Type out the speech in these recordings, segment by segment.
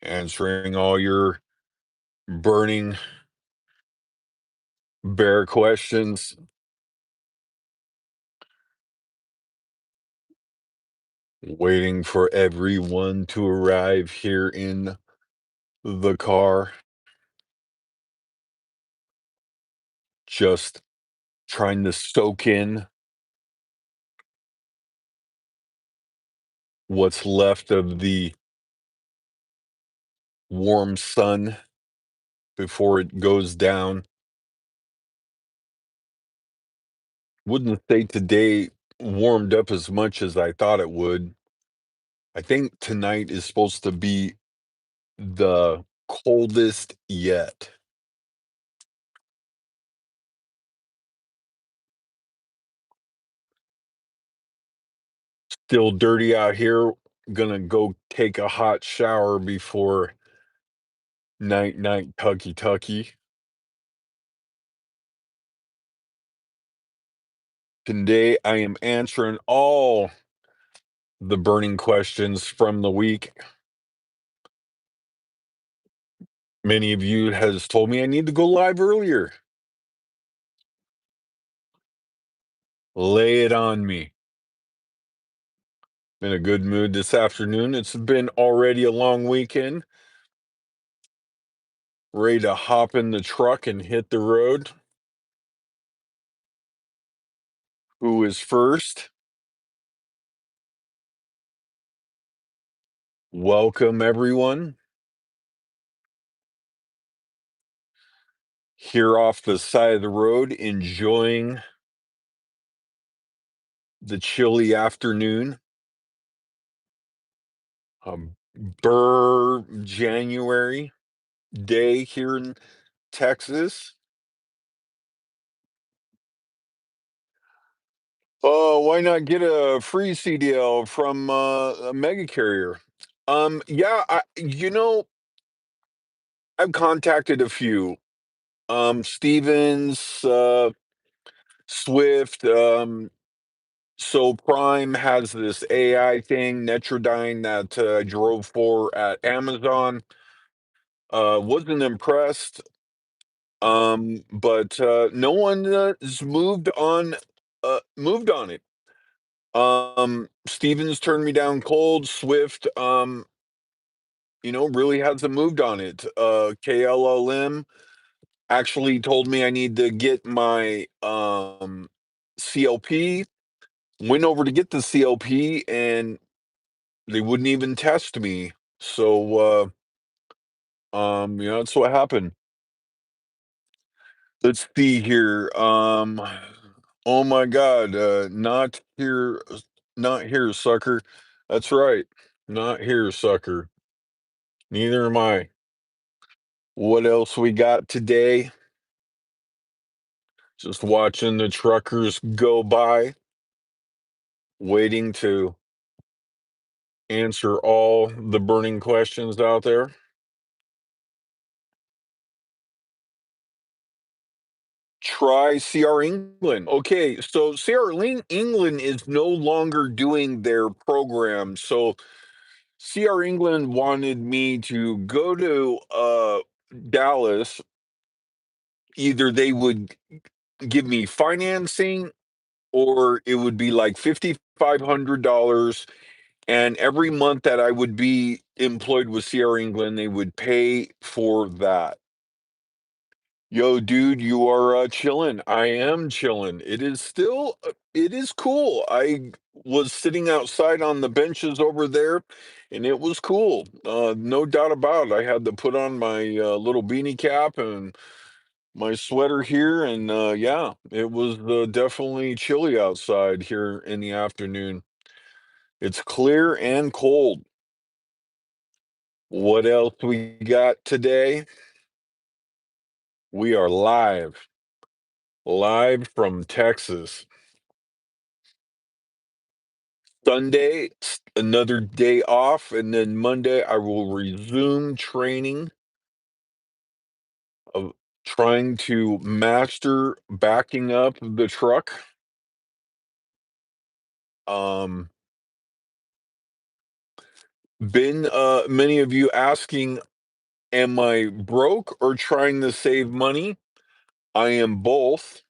answering all your burning bear questions. Waiting for everyone to arrive here in the car. Just trying to soak in what's left of the warm sun before it goes down. Wouldn't say today warmed up as much as I thought it would. I think tonight is supposed to be the coldest yet. Still dirty out here. Gonna go take a hot shower before night night tucky tucky. Today I am answering all the burning questions from the week. Many of you has told me I need to go live earlier. Lay it on me. In a good mood this afternoon. It's been already a long weekend. Ready to hop in the truck and hit the road. Who is first? Welcome, everyone. Here off the side of the road, enjoying the chilly afternoon. A burr January day here in Texas. Oh, why not get a free CDL from a mega carrier? Yeah, I've contacted a few. Stevens, Swift. So Prime has this AI thing, Netrodyne, that I drove for at Amazon. Wasn't impressed. But no one has moved on it. Stevens turned me down cold. Swift, really hasn't moved on it. KLLM actually told me I need to get my CLP. Went over to get the CLP and they wouldn't even test me. So that's what happened. Let's see here. Oh my God, not here, sucker. That's right. Not here, sucker. Neither am I. What else we got today? Just watching the truckers go by, waiting to answer all the burning questions out there. Try CR England. Okay, so England is no longer doing their program. So CR England wanted me to go to Dallas. Either they would give me financing or it would be like $5,500. And every month that I would be employed with CR England, they would pay for that. Yo, dude, you are chilling. I am chilling. It is cool. I was sitting outside on the benches over there, and it was cool. No doubt about it. I had to put on my little beanie cap and my sweater here, and yeah, it was definitely chilly outside here in the afternoon. It's clear and cold. What else we got today? We are live from Texas. Sunday, another day off, and then Monday I will resume training of trying to master backing up the truck. Um, Been many of you asking, am I broke or trying to save money? I am both.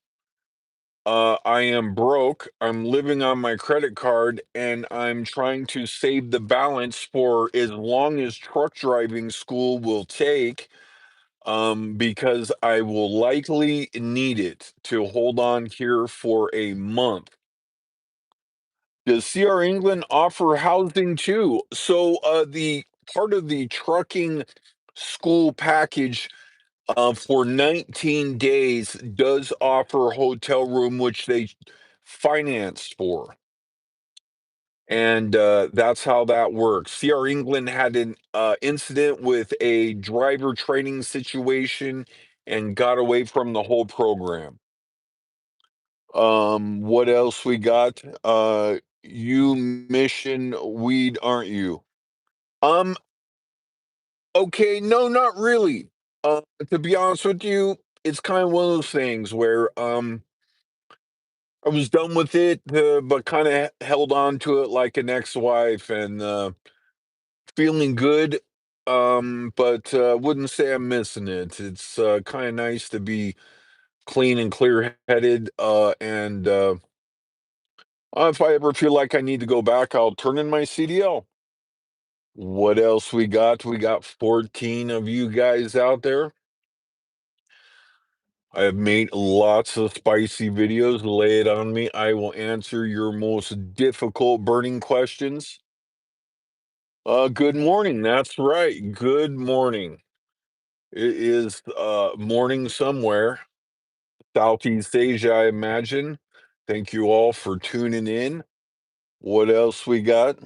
I am broke. I'm living on my credit card and I'm trying to save the balance for as long as truck driving school will take, because I will likely need it to hold on here for a month. Does CR England offer housing too? So, the part of the trucking school package, for 19 days does offer hotel room, which they finance for. And that's how that works. CR England had an incident with a driver training situation and got away from the whole program. What else we got? You mission weed, aren't you? Um, okay, no, not really. To be honest with you, it's kind of one of those things where I was done with it, but kind of held on to it like an ex-wife and feeling good. But wouldn't say I'm missing it. It's kind of nice to be clean and clear-headed. And if I ever feel like I need to go back, I'll turn in my CDL. What else we got? We got 14 of you guys out there. I have made lots of spicy videos. Lay it on me. I will answer your most difficult burning questions. Good morning. That's right. Good morning. It is morning somewhere. Southeast Asia, I imagine. Thank you all for tuning in. What else we got?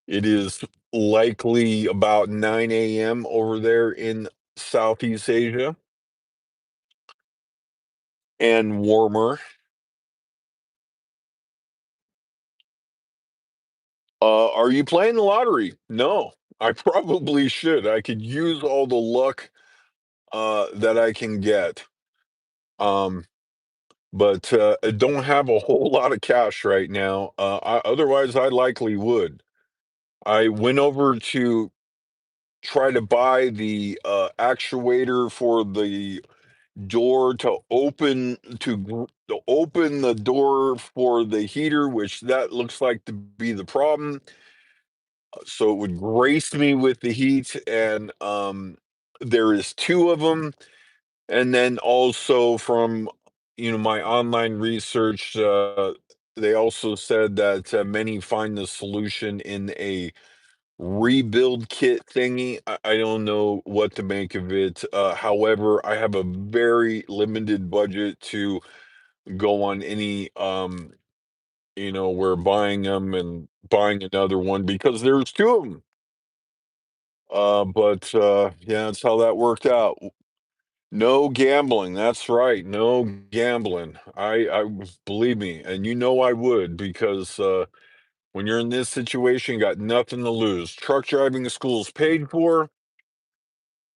It is likely about 9 a.m. over there in Southeast Asia and warmer. Are you playing the lottery? No, I probably should. I could use all the luck that I can get. Um, but I don't have a whole lot of cash right now. Otherwise, I likely would. I went over to try to buy the actuator for the door to open the door for the heater, which that looks like to be the problem. So it would grace me with the heat, and there is two of them. And then also from my online research, they also said that many find the solution in a rebuild kit thingy. I don't know what to make of it. However, I have a very limited budget to go on any we're buying them and buying another one because there's two of them. But yeah, that's how that worked out. No gambling. That's right. No gambling. Believe me, and I would because when you're in this situation, you got nothing to lose. Truck driving school's paid for.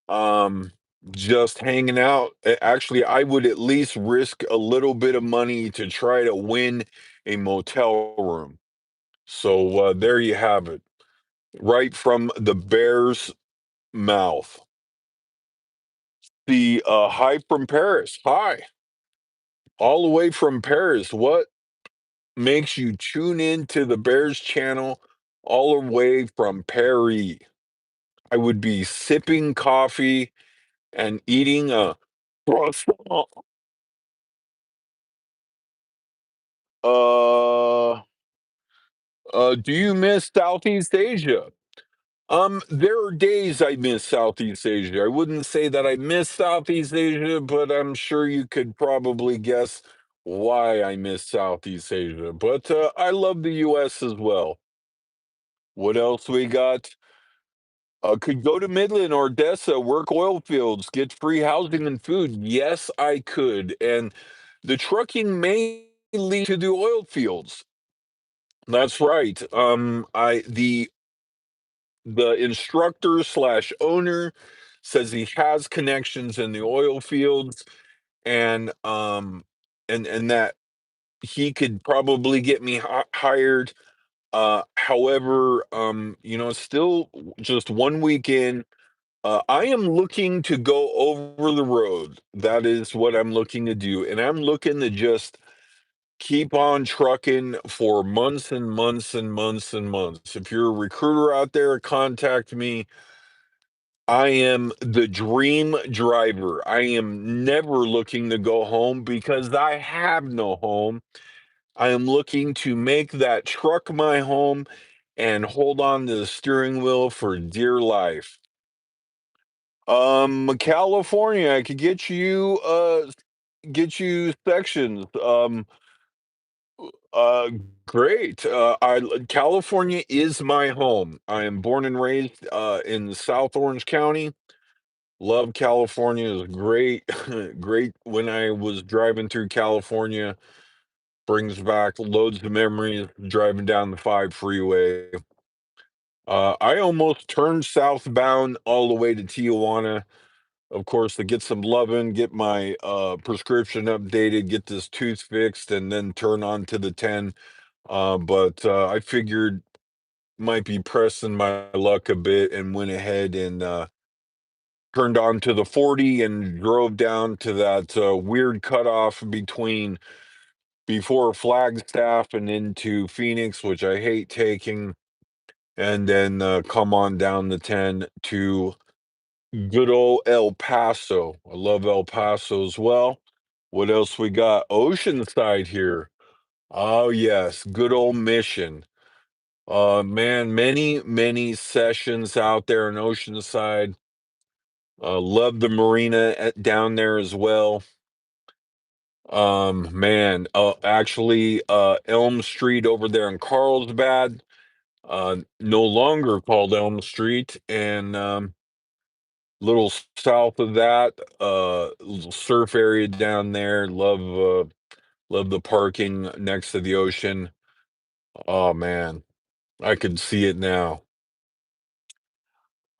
Um, just hanging out. Actually, I would at least risk a little bit of money to try to win a motel room. So there you have it, right from the bear's mouth. The hi from Paris. Hi, all the way from Paris. What makes you tune in to the Bears channel all the way from Paris? I would be sipping coffee and eating a croissant. Uh, do you miss Southeast Asia? There are days I miss Southeast Asia. I wouldn't say that I miss Southeast Asia, but I'm sure you could probably guess why I miss Southeast Asia. But I love the US as well. What else we got? Could go to Midland or Odessa, work oil fields, get free housing and food. Yes, I could. And the trucking may lead to the oil fields. That's right. The instructor slash owner says he has connections in the oil fields, and and that he could probably get me hired. However, still just 1 weekend. I am looking to go over the road. That is what I'm looking to do, and I'm looking to just keep on trucking for months and months and months and months. If you're a recruiter out there, contact me. I am the dream driver. I am never looking to go home because I have no home. I am looking to make that truck my home and hold on to the steering wheel for dear life. California, I could get you sections. Uh, Great. California is my home. I am born and raised in South Orange County. Love California. It was great. Great when I was driving through California. Brings back loads of memories driving down the 5 freeway. I almost turned southbound all the way to Tijuana, of course, to get some loving, get my prescription updated, get this tooth fixed, and then turn on to the 10. But I figured might be pressing my luck a bit and went ahead and turned on to the 40 and drove down to that weird cutoff between before Flagstaff and into Phoenix, which I hate taking, and then come on down the 10 to good old El Paso. I love El Paso as well. What else we got? Oceanside here. Oh yes, good old Mission. Man, many sessions out there in Oceanside. Love the marina down there as well. Man, actually, Elm Street over there in Carlsbad, no longer called Elm Street, and little south of that, little surf area down there. Love the parking next to the ocean. Oh man, I can see it now.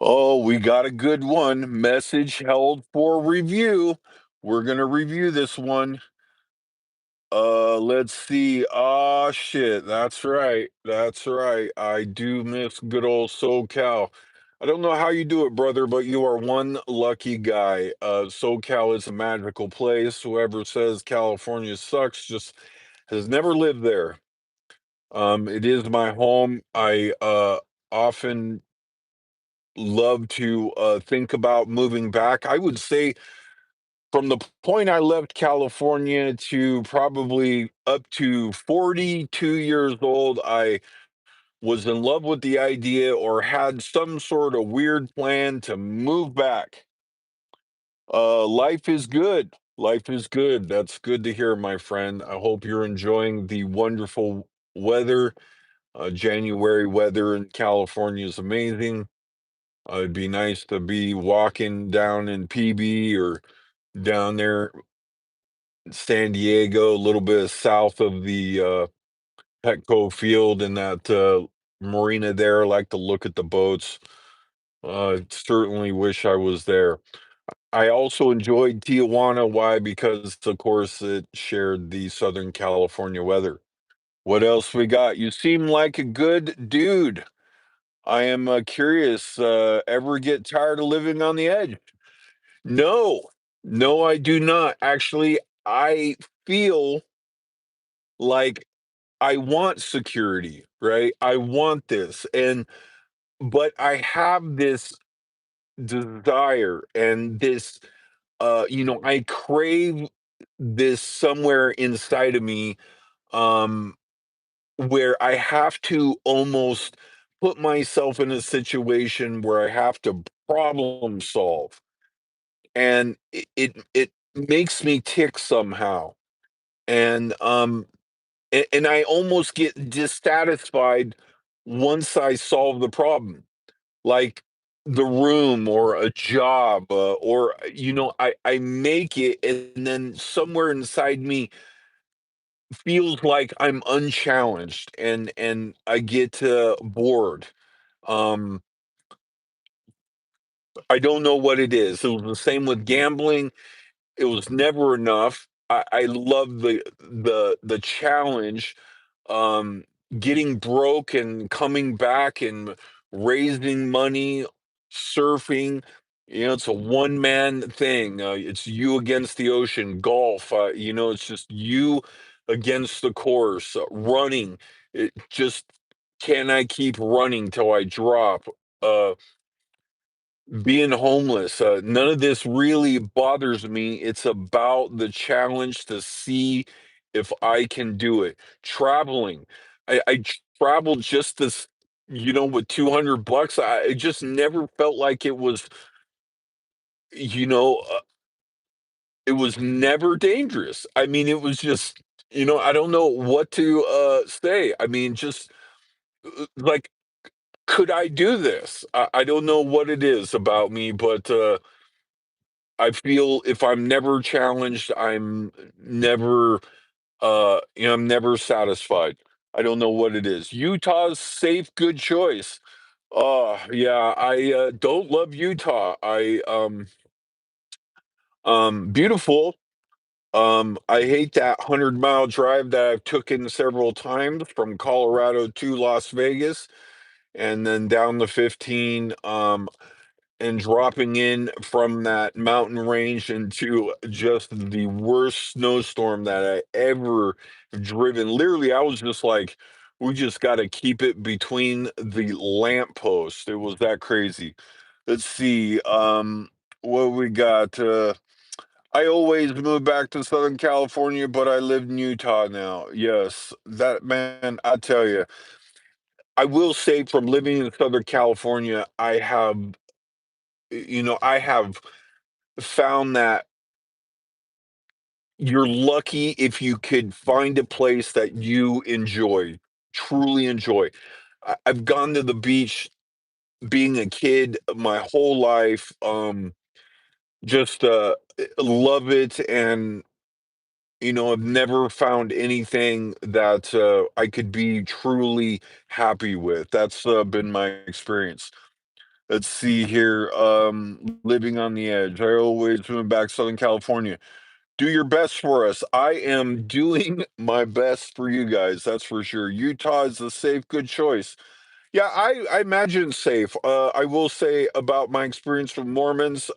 Oh, we got a good one. Message held for review. We're gonna review this one. Let's see. Ah, shit. That's right. That's right. I do miss good old SoCal. I don't know how you do it, brother, but you are one lucky guy. SoCal is a magical place. Whoever says California sucks just has never lived there. It is my home. I often love to think about moving back. I would say from the point I left California to probably up to 42 years old, I was in love with the idea or had some sort of weird plan to move back. Life is good. Life is good. That's good to hear, my friend. I hope you're enjoying the wonderful weather. January weather in California is amazing. It'd be nice to be walking down in PB or down there San Diego, a little bit south of the Petco Field and that marina there. I like to look at the boats. Certainly wish I was there. I also enjoyed Tijuana. Why? Because, of course, it shared the Southern California weather. What else we got? You seem like a good dude. I am curious. Ever get tired of living on the edge? No, no, I do not. Actually, I feel like I want security, right? I want this. But I have this desire and this, I crave this somewhere inside of me, um, where I have to almost put myself in a situation where I have to problem solve. And it makes me tick somehow. And and I almost get dissatisfied once I solve the problem, like the room or a job, or I make it, and then somewhere inside me feels like I'm unchallenged, and I get bored. Um, I don't know what it is. It was the same with gambling. It was never enough. I love the challenge. getting broke and coming back and raising money, surfing. It's a one man thing. It's you against the ocean, golf. It's just you against the course, running. It just can I keep running till I drop? Uh, Being homeless, none of this really bothers me. It's about the challenge to see if I can do it. Traveling, I traveled just this, with $200. I just never felt like it was, you know, uh, it was never dangerous. I mean, it was just, I don't know what to say. I mean, just like, could I do this? I don't know what it is about me, but I feel if I'm never challenged, I'm never satisfied. I don't know what it is. Utah's safe, good choice. Yeah, I don't love Utah. Beautiful. I hate that 100-mile drive that I've taken several times from Colorado to Las Vegas and then down the 15. And dropping in from that mountain range into just the worst snowstorm that I ever driven. Literally, I was just like, we just got to keep it between the lampposts. It was that crazy. Let's see. What we got? I always moved back to Southern California, but I live in Utah now. Yes, that man, I tell you, I will say from living in Southern California, I have found that you're lucky if you could find a place that you enjoy, truly enjoy. I've gone to the beach being a kid my whole life, just love it, and I've never found anything that I could be truly happy with. That's been my experience. Let's see here. Living on the edge. I always went back to Southern California. Do your best for us. I am doing my best for you guys, that's for sure. Utah is a safe, good choice. Yeah, I imagine safe. I will say about my experience with Mormons,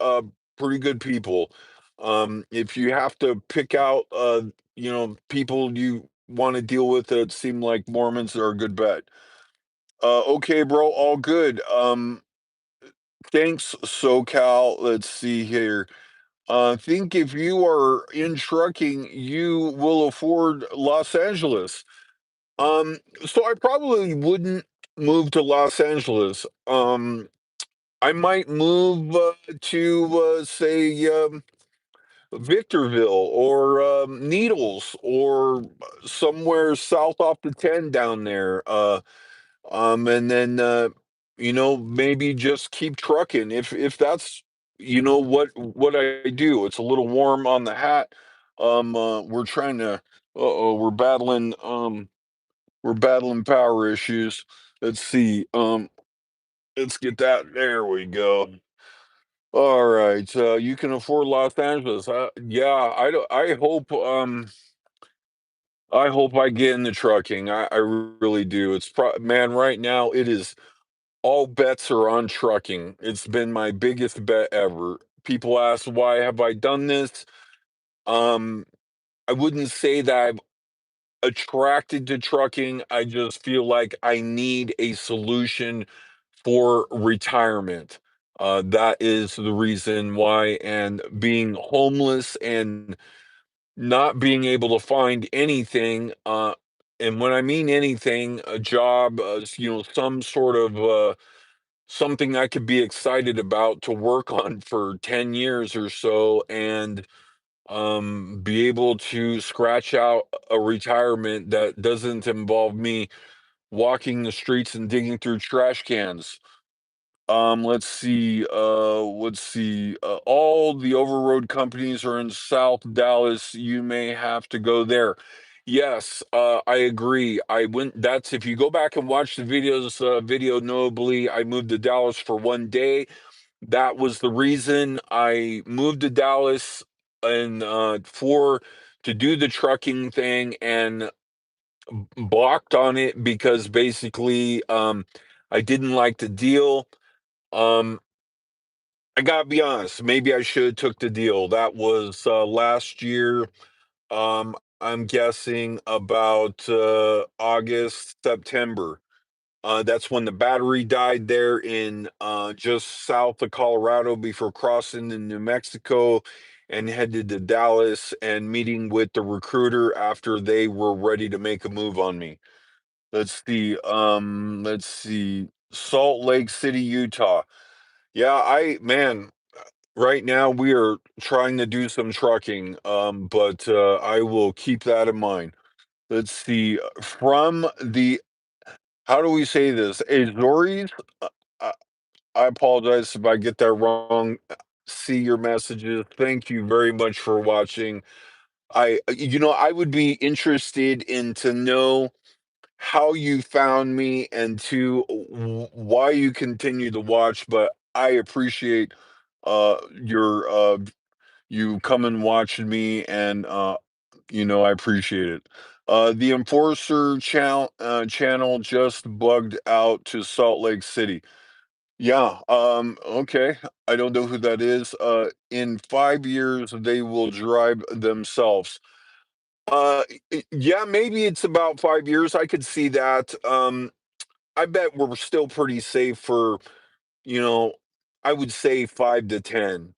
pretty good people. If you have to pick out, people you want to deal with, it seem like Mormons are a good bet. Okay, bro, all good. Thanks, SoCal. Let's see here. Think if you are in trucking, you will afford Los Angeles. So I probably wouldn't move to Los Angeles. I might move to say Victorville or Needles or somewhere south off the 10 down there. And then maybe just keep trucking if that's what I do. It's a little warm on the hat. We're trying to we're battling power issues. Let's see. Let's get that. There we go. All right. You can afford Los Angeles. Yeah, I don't, I hope I get into trucking. I really do. Man, right now it is all bets are on trucking. It's been my biggest bet ever. People ask why have I done this? Um, I wouldn't say that I'm attracted to trucking. I just feel like I need a solution for retirement. That is the reason why. And being homeless and not being able to find anything, and when I mean anything, a job, some sort of something I could be excited about to work on for 10 years or so and be able to scratch out a retirement that doesn't involve me walking the streets and digging through trash cans. Let's see. All the overroad companies are in South Dallas. You may have to go there. Yes, I agree. That's if you go back and watch the video notably, I moved to Dallas for 1 day. That was the reason I moved to Dallas and to do the trucking thing. And balked on it because basically, I didn't like the deal. Um, I gotta be honest, maybe I should have took the deal. That was, last year. I'm guessing about, August, September. That's when the battery died there in, just south of Colorado before crossing in New Mexico and headed to Dallas and meeting with the recruiter after they were ready to make a move on me. Let's see, Salt Lake City, Utah. Yeah, right now we are trying to do some trucking, but I will keep that in mind. Let's see, from the how do we say this? Azores? Uh, I, I apologize if I get that wrong. See your messages. Thank you very much for watching. I would be interested in to know how you found me and why you continue to watch, but I appreciate your you come and watching me and I appreciate it. The Enforcer channel just bugged out to Salt Lake City. Yeah, okay. I don't know who that is. In 5 years they will drive themselves. Yeah, maybe it's about 5 years. I could see that. I bet we're still pretty safe for, you know, I would say 5 to 10.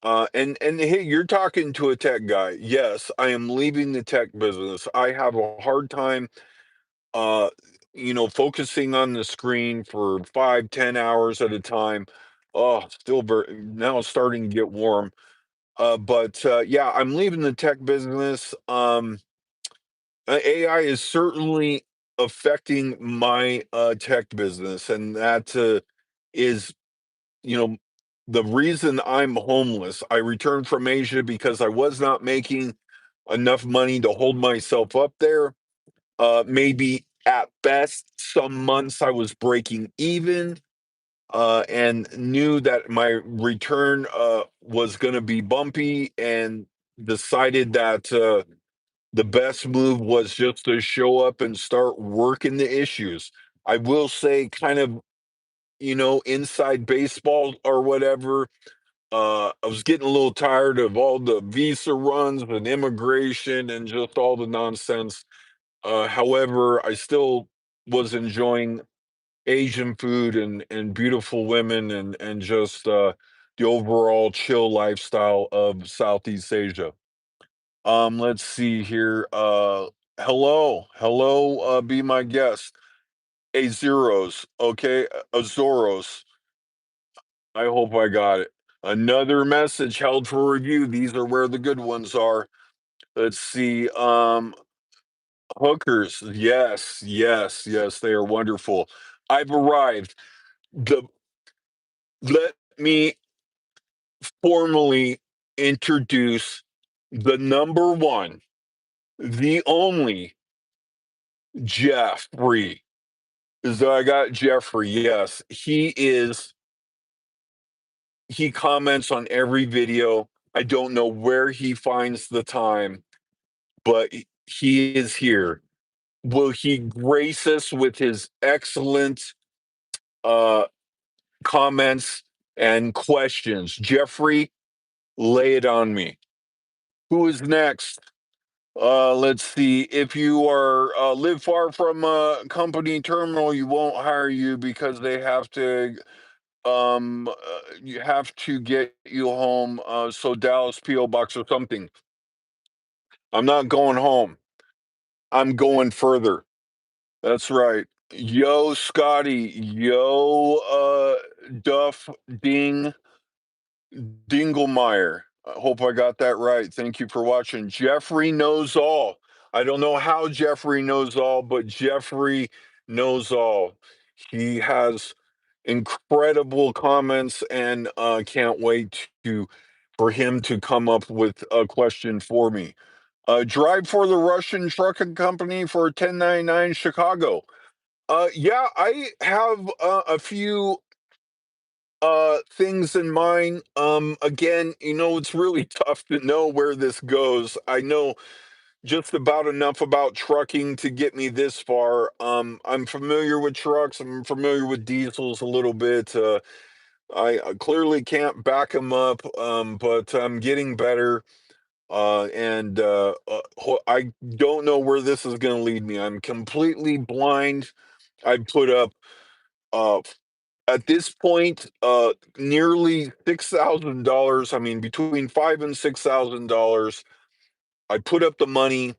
And hey, you're talking to a tech guy. Yes, I am leaving the tech business. I have a hard time, uh, focusing on the screen for 5, 10 hours at a time. Oh, still very now it's starting to get warm. But yeah, I'm leaving the tech business. AI is certainly affecting my tech business, and that is you know, the reason I'm homeless. I returned from Asia because I was not making enough money to hold myself up there. Maybe at best, some months I was breaking even, and knew that my return was going to be bumpy, and decided that the best move was just to show up and start working the issues. I will say, kind of, inside baseball or whatever, I was getting a little tired of all the visa runs and immigration and just all the nonsense. However, I still was enjoying Asian food and beautiful women and just the overall chill lifestyle of Southeast Asia. Let's see here. Hello, be my guest. Azeros, okay, Azoros. I hope I got it. Another message held for review. These are where the good ones are. Let's see. Hookers. Yes, yes, yes. They are wonderful. I've arrived. The Let me formally introduce the number one, the only Jeffrey. So I got Jeffrey. Yes, he comments on every video. I don't know where he finds the time, but he is here. Will he grace us with his excellent uh, comments and questions? Jeffrey, lay it on me. Who is next? Let's see. If you are live far from a company terminal, you won't hire you because they have to you have to get you home. So Dallas PO box or something. I'm not going home. I'm going further. That's right. Yo, Scotty. Yo, Duff Ding Dinglemeyer. I hope I got that right. Thank you for watching. Jeffrey knows all. I don't know how Jeffrey knows all, but Jeffrey knows all. He has incredible comments, and can't wait to for him to come up with a question for me. Drive for the Russian trucking company for 1099 Chicago. Yeah, I have a few things in mind. Again, it's really tough to know where this goes. I know just about enough about trucking to get me this far. I'm familiar with trucks. I'm familiar with diesels a little bit. I clearly can't back them up, but I'm getting better. I don't know where this is going to lead me. I'm completely blind. I put up uh, at this point nearly $6,000. I mean, between five and $6,000. I put up the money,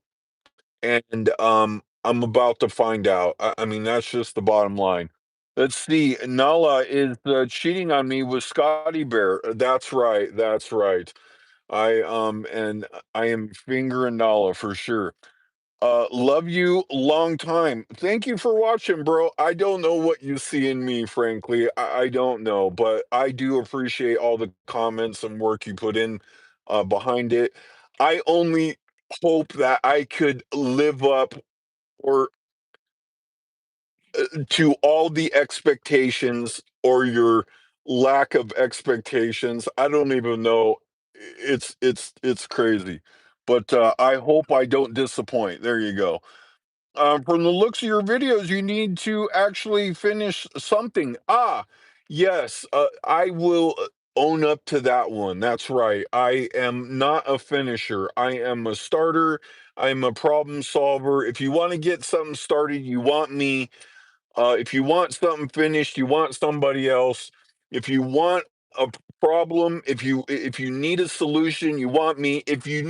and I'm about to find out. I mean, that's just the bottom line. Let's see. Nala is cheating on me with Scotty Bear. That's right. That's right. I am fingering Nala for sure. Love you long time. Thank you for watching, bro. I don't know what you see in me, frankly. I don't know, but I do appreciate all the comments and work you put in behind it. I only hope that I could live up or to all the expectations or your lack of expectations. I don't even know. It's crazy. But I hope I don't disappoint. There you go. From the looks of your videos, you need to actually finish something. Ah, yes, I will own up to that one. That's right. I am not a finisher. I am a starter. I'm a problem solver. If you want to get something started, you want me. If you want something finished, you want somebody else. If you want a problem, if you need a solution, you want me. If you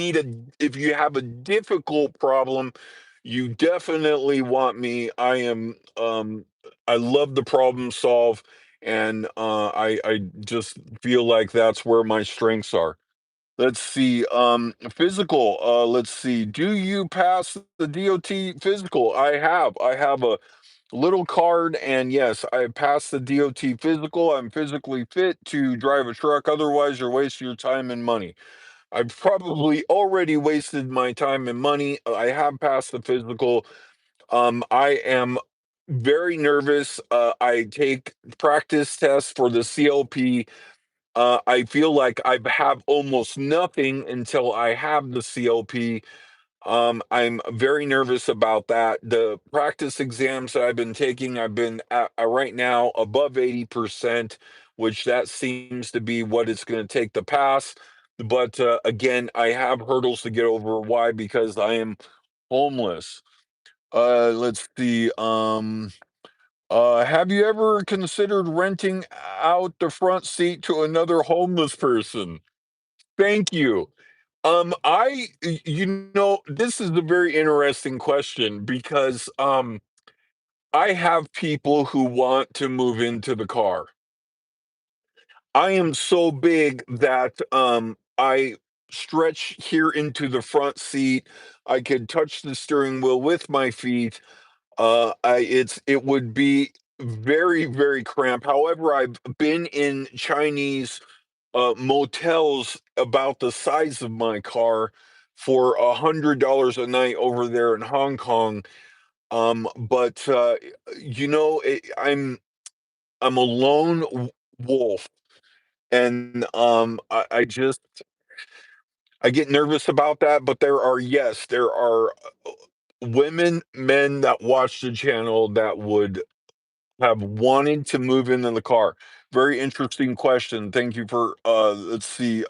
have a difficult problem, you definitely want me. I love the problem solve, and I just feel like that's where my strengths are. Let's see. Physical. Let's see. Do you pass the DOT physical? I have. I have a little card, and yes, I passed the DOT physical. I'm physically fit to drive a truck. Otherwise, you're wasting your time and money. I've probably already wasted my time and money. I have passed the physical. I am very nervous. I take practice tests for the CLP. I feel like I have almost nothing until I have the CLP. I'm very nervous about that. The practice exams that I've been taking, I've been at, right now above 80%, which that seems to be what it's going to take to pass. But again, I have hurdles to get over. Why? Because I am homeless. Let's see. Have you ever considered renting out the front seat to another homeless person? Thank you. This is a very interesting question because I have people who want to move into the car. I am so big that I stretch here into the front seat. I could touch the steering wheel with my feet. It would be very, very cramped. However, I've been in Chinese motels about the size of my car for $100 a night over there in Hong Kong. But I'm a lone wolf, and I get nervous about that. But there are women, men that watch the channel that would have wanted to move into the car. Very interesting question. Thank you for let's see.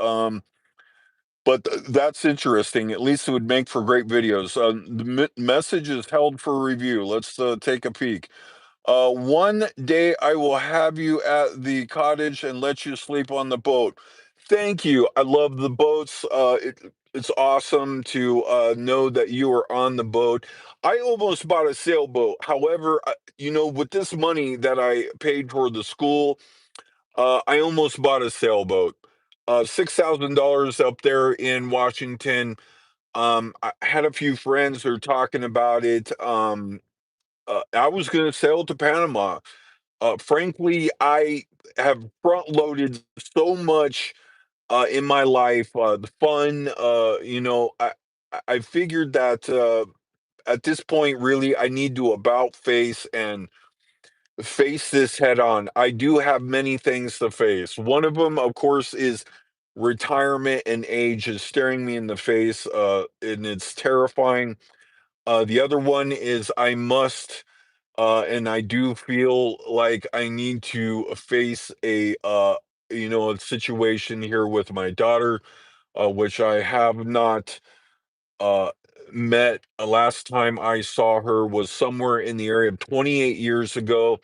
That's interesting. At least it would make for great videos. The message is held for review. Let's take a peek. One day I will have you at the cottage and let you sleep on the boat. Thank you. I love the boats. It's awesome to know that you are on the boat. I almost bought a sailboat. However, with this money that I paid for the school, I almost bought a sailboat. $6,000 up there in Washington. I had a few friends who were talking about it. I was going to sail to Panama. Frankly, I have front loaded so much in my life. The fun, I figured that at this point, really, I need to about face and face this head on. I do have many things to face. One of them, of course, is retirement and age is staring me in the face, and it's terrifying. The other one is I must, and I do feel like I need to face a situation here with my daughter, which I have not uh, met. Last time I saw her was somewhere in the area of 28 years ago.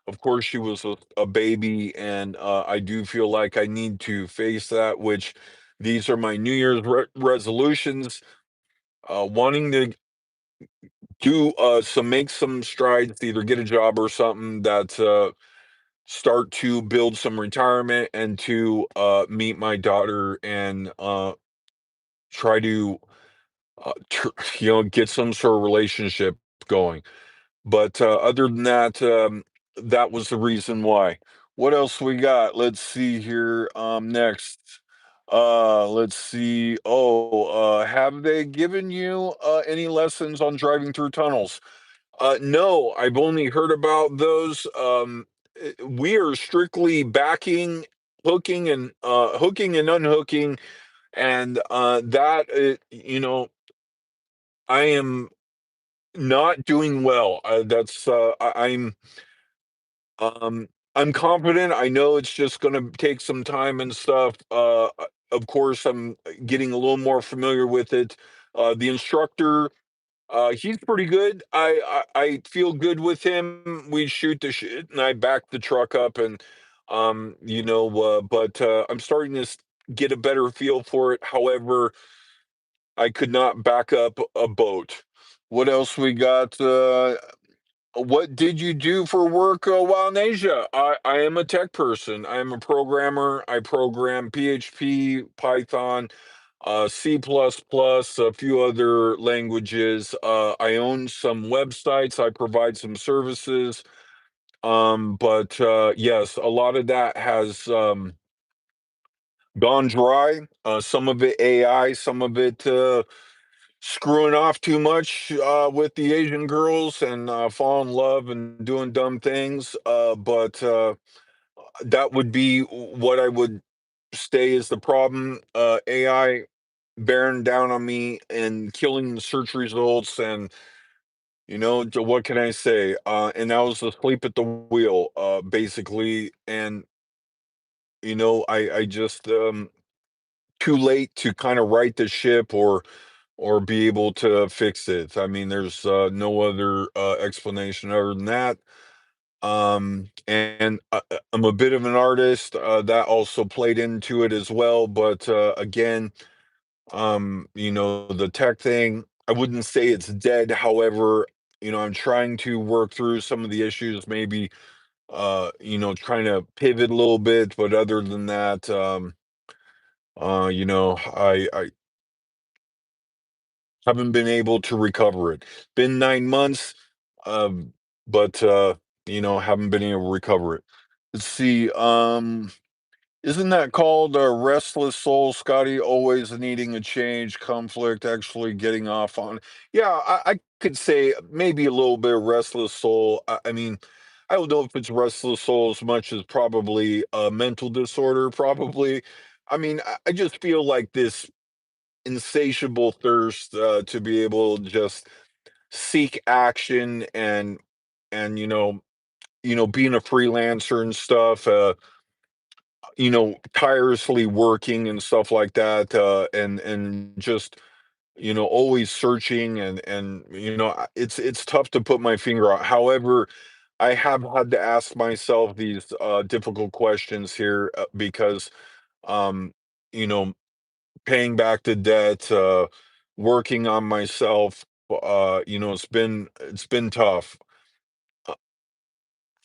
Of course, she was a baby, and I do feel like I need to face that, which these are my New Year's resolutions, wanting to make some strides, either get a job or something that start to build some retirement and to meet my daughter and try to get some sort of relationship going. But other than that, that was the reason why. What else we got? Let's see here. Next, let's see. Oh, have they given you any lessons on driving through tunnels? No, I've only heard about those. We are strictly backing, hooking and unhooking, and I am not doing well. Um, I'm confident. I know it's just gonna take some time and stuff. Of course, I'm getting a little more familiar with it. The instructor, he's pretty good. I feel good with him. We shoot the shit, and I back the truck up, and but I'm starting to get a better feel for it. However, I could not back up a boat. What else we got? What did you do for work while in Asia? I am a tech person. I am a programmer. I program PHP, Python, C++, a few other languages. I own some websites. I provide some services. But yes, a lot of that has gone dry. Some of it AI, some of it screwing off too much with the Asian girls and fall in love and doing dumb things. But that would be what I would say is the problem. AI bearing down on me and killing the search results, and what can I say? And that was asleep at the wheel, basically. And I just too late to kind of right the ship or be able to fix it. I mean, there's no other explanation other than that. And I'm a bit of an artist, that also played into it as well. But again, the tech thing, I wouldn't say it's dead. However, I'm trying to work through some of the issues, maybe trying to pivot a little bit. But other than that, I haven't been able to recover it. Been 9 months, um, but haven't been able to recover it. Let's see. Isn't that called a restless soul, Scotty? Always needing a change, conflict, actually getting off on. Yeah, I could say maybe a little bit of restless soul. I mean, I don't know if it's restless soul as much as probably a mental disorder, probably. I mean, I just feel like this insatiable thirst to be able to just seek action and being a freelancer and stuff, tirelessly working and stuff like that, and just always searching and it's tough to put my finger out. However, I have had to ask myself these difficult questions here, because um you know paying back the debt, working on myself, it's been tough. Uh,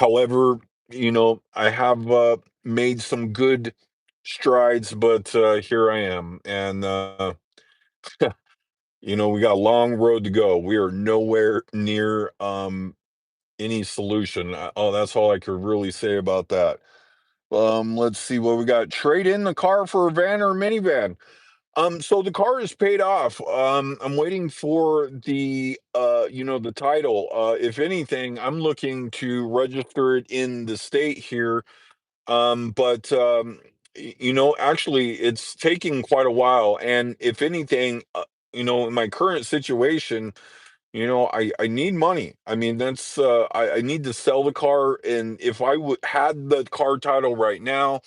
However, I have made some good strides, but here I am, and we got a long road to go. We are nowhere near any solution. That's all I could really say about that. Let's see what we got. Trade in the car for a van or a minivan. So the car is paid off. I'm waiting for the title. If anything, I'm looking to register it in the state here. But Actually, it's taking quite a while, and if anything, in my current situation, I need money. I mean, I need to sell the car, and if I would had the car title right now,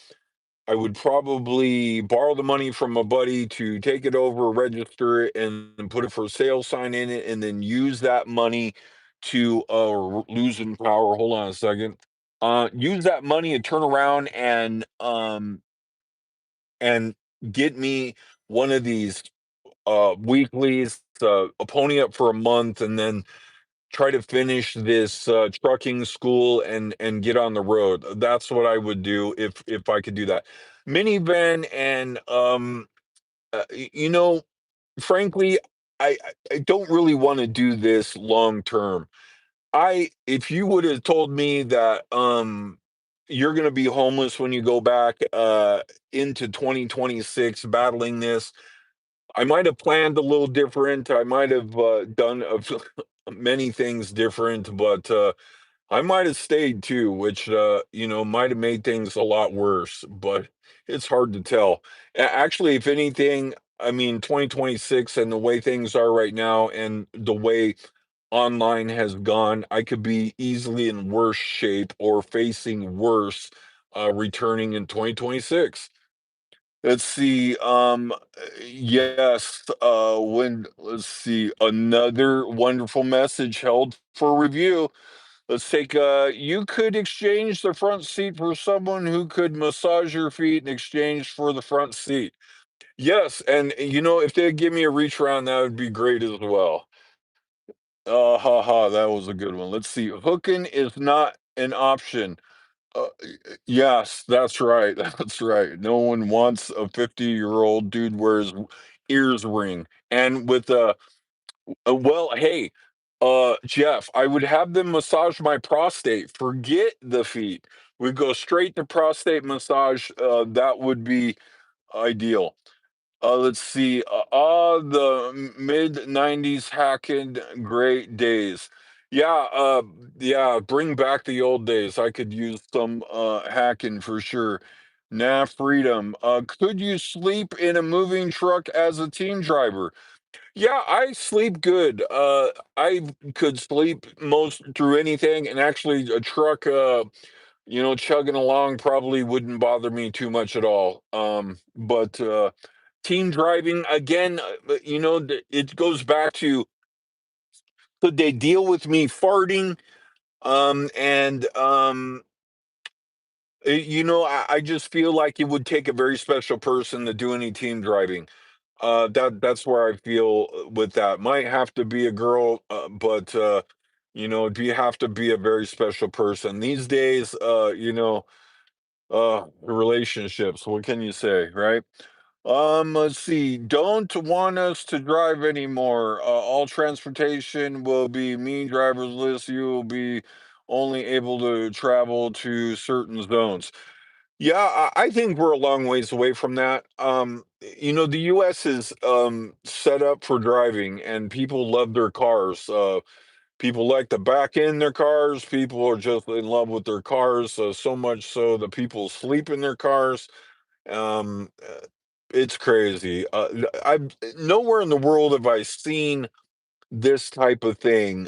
I would probably borrow the money from a buddy to take it over, register it, and put a for sale sign in it, and then use that money to lose in power. Hold on a second. Use that money to turn around and get me one of these weeklies, pony up for a month, and then try to finish this trucking school and get on the road. That's what I would do if I could do that. Minivan and frankly, I don't really want to do this long term. I If you would have told me that you're going to be homeless when you go back into 2026 battling this, I might have planned a little different. I might have done many things different, but I might have stayed too, which might have made things a lot worse. But it's hard to tell. Actually, if anything, I mean, 2026 and the way things are right now, and the way online has gone, I could be easily in worse shape or facing worse returning in 2026. Let's see. Yes. Let's see. Another wonderful message held for review. Let's take. You could exchange the front seat for someone who could massage your feet in exchange for the front seat. Yes, and if they give me a reach around, that would be great as well. Ha ha, that was a good one. Let's see. Hooking is not an option. Yes, that's right. That's right. No one wants a 50-year-old dude wears ears ring. And with well, hey, Jeff, I would have them massage my prostate. Forget the feet. We go straight to prostate massage. That would be ideal. Let's see. The mid '90s hacking great days. Yeah, yeah. Bring back the old days. I could use some hacking for sure. Nah, freedom. Could you sleep in a moving truck as a team driver? Yeah, I sleep good. I could sleep most through anything, and actually, a truck, chugging along probably wouldn't bother me too much at all. But team driving again, it goes back to, could they deal with me farting? And I just feel like it would take a very special person to do any team driving. That's where I feel with that. Might have to be a girl, but do you have to be a very special person these days? Relationships. What can you say, right? Let's see. Don't want us to drive anymore. All transportation will be me driver's list. You will be only able to travel to certain zones. Yeah, I think we're a long ways away from that. The US is set up for driving, and people love their cars. People like to back in their cars. People are just in love with their cars, so much so that people sleep in their cars. Um, uh, it's crazy. I've nowhere in the world have I seen this type of thing.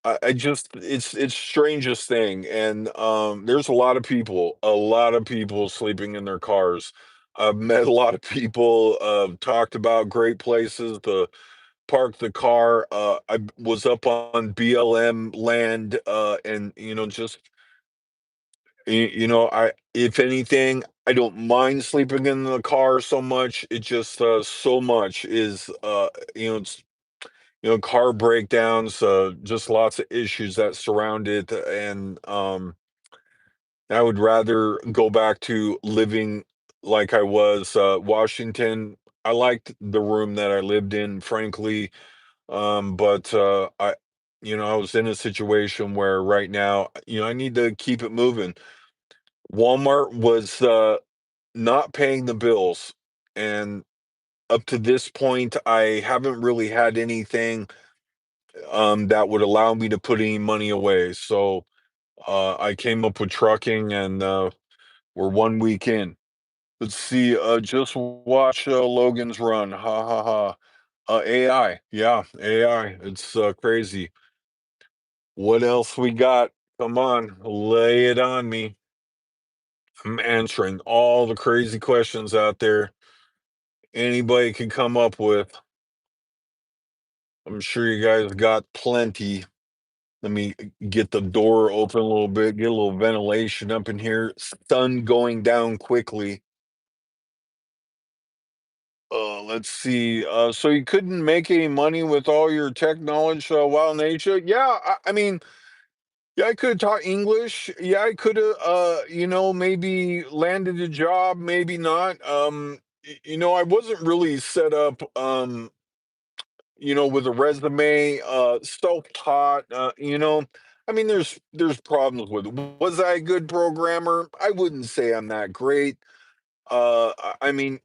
I just it's strangest thing, and there's a lot of people sleeping in their cars. I've met a lot of people, talked about great places to park the car. I was up on BLM land, and just I if anything, I don't mind sleeping in the car so much. It just so much is it's car breakdowns, just lots of issues that surround it, and I would rather go back to living like I was. Washington, I liked the room that I lived in, frankly, but I was in a situation where right now, I need to keep it moving. Walmart was not paying the bills, and up to this point, I haven't really had anything that would allow me to put any money away. So I came up with trucking, and We're 1 week in. Let's see, just watch, Logan's Run. Ha ha ha. AI. Yeah, AI. It's, crazy. What else we got? Come on, lay it on me. I'm answering all the crazy questions out there anybody can come up with. I'm sure you guys got plenty. Let me get the door open a little bit, get a little ventilation up in here. Sun going down quickly. Let's see. So you couldn't make any money with all your tech knowledge while in Asia? Yeah, I mean, yeah, I could have taught English. Yeah, I could have, maybe landed a job, maybe not. I wasn't really set up, with a resume, self-taught. I mean, there's problems with it. Was I a good programmer? I wouldn't say I'm that great. I mean,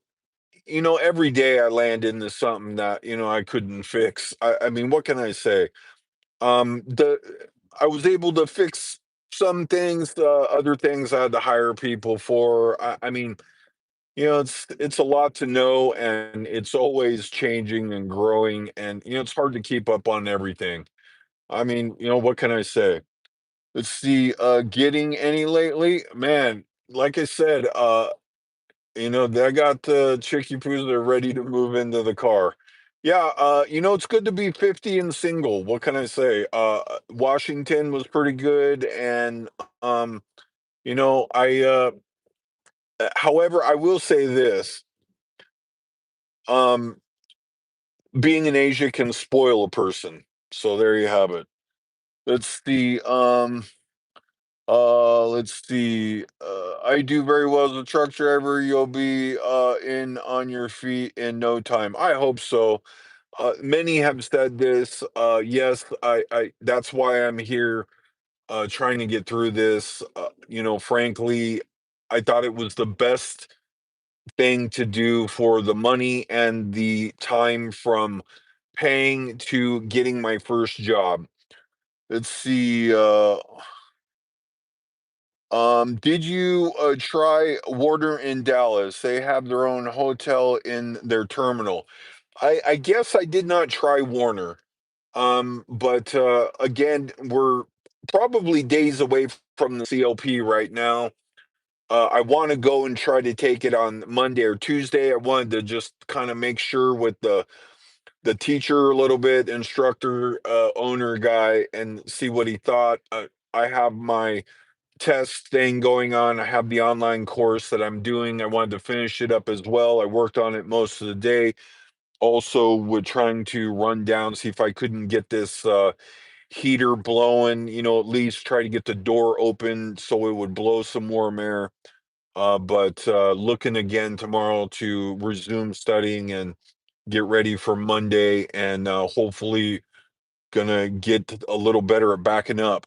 every day I land into something that I couldn't fix. I mean, what can I say? The I was able to fix some things, other things I had to hire people for. I mean, it's a lot to know, and it's always changing and growing, and it's hard to keep up on everything. I mean, what can I say? Let's see, getting any lately? Man, like I said, I got the chicky poos that are ready to move into the car. Yeah, it's good to be 50 and single. What can I say? Washington was pretty good, and I however, I will say this. Um, Being in Asia can spoil a person. So there you have it. Let's see. Let's see. I do very well as a truck driver. You'll be in on your feet in no time. I hope so. Many have said this. Yes, I that's why I'm here trying to get through this. Frankly, I thought it was the best thing to do for the money and the time from paying to getting my first job. Let's see. Did you try Warner in Dallas? They have their own hotel in their terminal. I guess I did not try Warner. But again, we're probably days away from the CLP right now. I want to go and try to take it on Monday or Tuesday. I wanted to just kind of make sure with the teacher a little bit, instructor, owner guy, and see what he thought. I have my test thing going on. I have the online course that I'm doing. I wanted to finish it up as well. I worked on it most of the day. Also, with trying to run down, see if I couldn't get this heater blowing, at least try to get the door open so it would blow some warm air. But looking again tomorrow to resume studying and get ready for Monday, and hopefully gonna get a little better at backing up.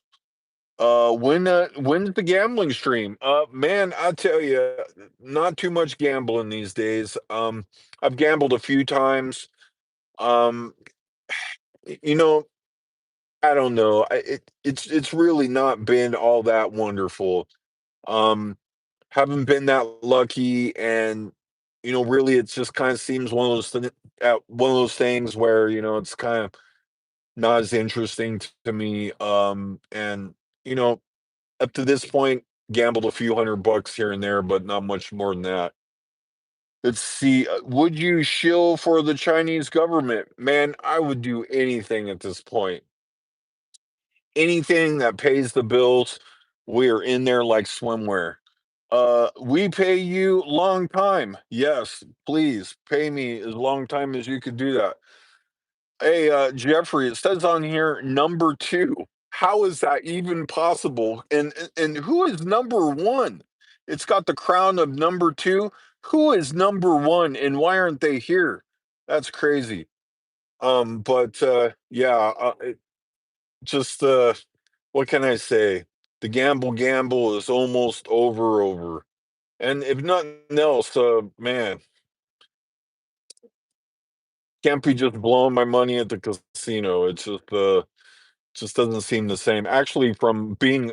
When's the gambling stream? Man, I tell you, not too much gambling these days. I've gambled a few times. Um, y- you know, I don't know. It's really not been all that wonderful. Um, haven't been that lucky, and really, it just kind of seems one of those things where it's kind of not as interesting to me. And you know, up to this point, gambled a few $100 here and there, but not much more than that. Let's see. Would you shill for the Chinese government? Man, I would do anything at this point. Anything that pays the bills, we are in there like swimwear. We pay you long time. Yes, please pay me as long time as you could do that. Hey, Jeffrey, it says on here number two. How is that even possible? And who is number one? It's got the crown of number two. Who is number one, and why aren't they here? That's crazy. But yeah, just what can I say? The gamble is almost over. And if nothing else, man, can't be just blowing my money at the casino. It's just doesn't seem the same. Actually, from being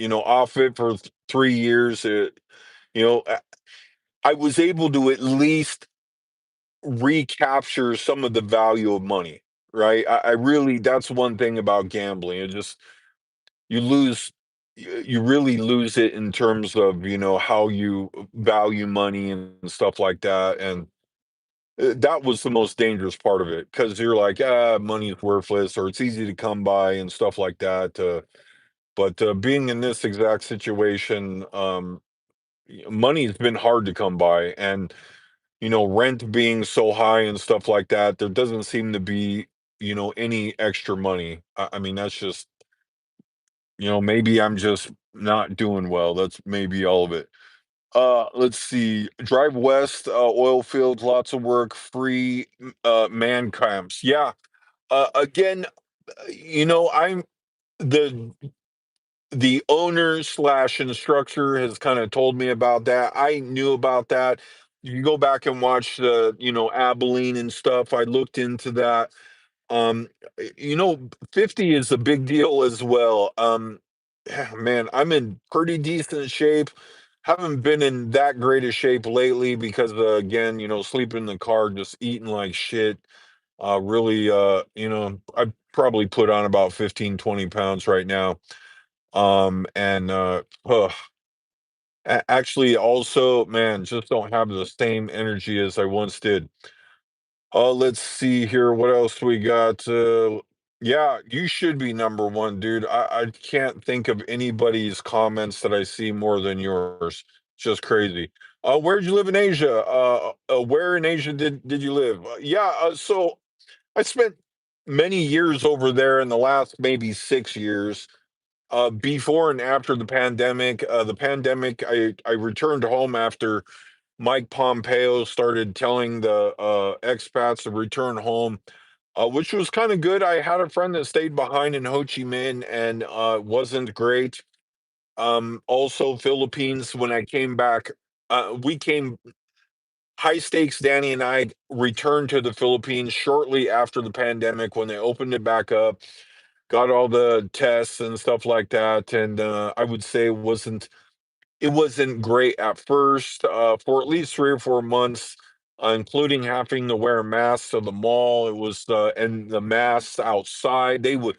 off it for 3 years, You know, I was able to at least recapture some of the value of money, right? I really, that's one thing about gambling. It just, you lose, you really lose it in terms of, how you value money and stuff like that. And that was the most dangerous part of it, because you're like, money is worthless, or it's easy to come by and stuff like that. But being in this exact situation, money's been hard to come by. And rent being so high and stuff like that, there doesn't seem to be, any extra money. I mean, that's just, maybe I'm just not doing well. That's maybe all of it. Let's see. Drive west, oil fields, lots of work, free man camps. Yeah. Again, I'm the owner slash instructor has kind of told me about that. I knew about that. You go back and watch the, Abilene and stuff. I looked into that. Um, 50 is a big deal as well. Man, I'm in pretty decent shape. Haven't been in that great a shape lately because, again, sleeping in the car, just eating like shit. Really, I probably put on about 15, 20 pounds right now. And actually, also, man, just don't have the same energy as I once did. Let's see here. What else we got? Yeah, you should be number one, dude. I can't think of anybody's comments that I see more than yours. Just crazy. Where'd you live in Asia? Where in Asia did you live? Yeah, so I spent many years over there in the last maybe 6 years. Before and after the pandemic. I returned home after Mike Pompeo started telling the expats to return home, which was kind of good. I had a friend that stayed behind in Ho Chi Minh, and wasn't great. Also, Philippines, when I came back, we came high stakes. Danny and I returned to the Philippines shortly after the pandemic when they opened it back up, got all the tests and stuff like that. And I would say it wasn't great at first, for at least 3 or 4 months, including having to wear masks to the mall. It was and the masks outside. They would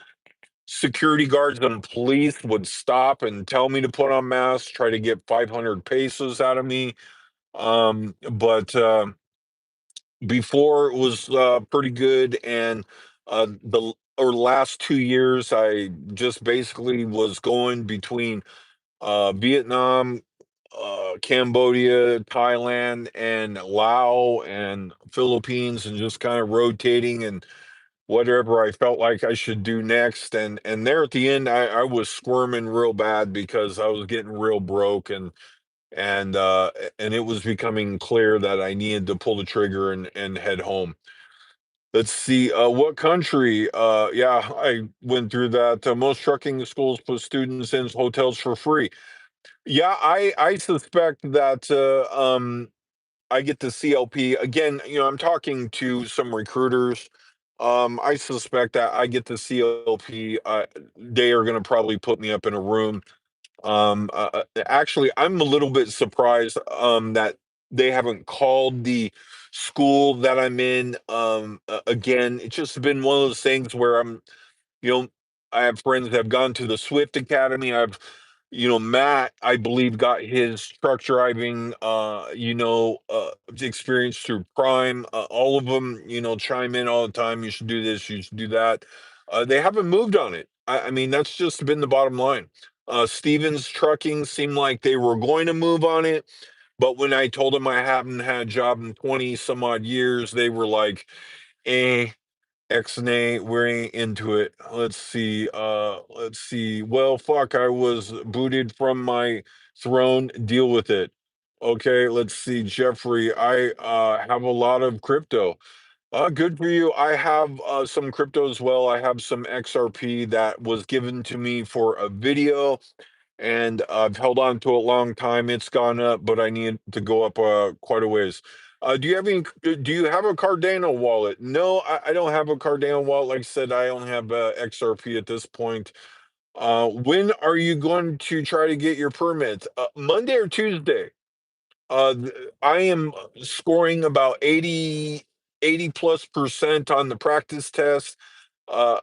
Security guards and police would stop and tell me to put on masks, try to get 500 pesos out of me. But before, it was pretty good, and last 2 years, I just basically was going between Vietnam, Cambodia, Thailand, and Laos, and Philippines, and just kind of rotating and whatever I felt like I should do next. And there at the end, I was squirming real bad because I was getting real broke, and it was becoming clear that I needed to pull the trigger and head home. Let's see, what country? Yeah, I went through that. Most trucking schools put students in hotels for free. Yeah, I suspect that I get the CLP again. I'm talking to some recruiters. I suspect that I get the CLP. They are going to probably put me up in a room. Actually, I'm a little bit surprised that they haven't called the school that I'm in. Again, it's just been one of those things where you know, I have friends that have gone to the Swift Academy. Matt, I believe, got his truck driving, experience through Prime. All of them, chime in all the time. You should do this. You should do that. They haven't moved on it. I mean, that's just been the bottom line. Stevens Trucking seemed like they were going to move on it, but when I told them I haven't had a job in 20 some odd years, they were like, eh. Xnay, we're ain't into it. Let's see. Well, fuck, I was booted from my throne. Deal with it. Okay, let's see. Jeffrey, I have a lot of crypto. Good for you. I have some crypto as well. I have some XRP that was given to me for a video, and I've held on to it a long time. It's gone up, but I need to go up quite a ways. Do you have a Cardano wallet? No, I don't have a Cardano wallet. Like I said, I only have XRP at this point. When are you going to try to get your permit? Monday or Tuesday? I am scoring about 80 plus percent on the practice test.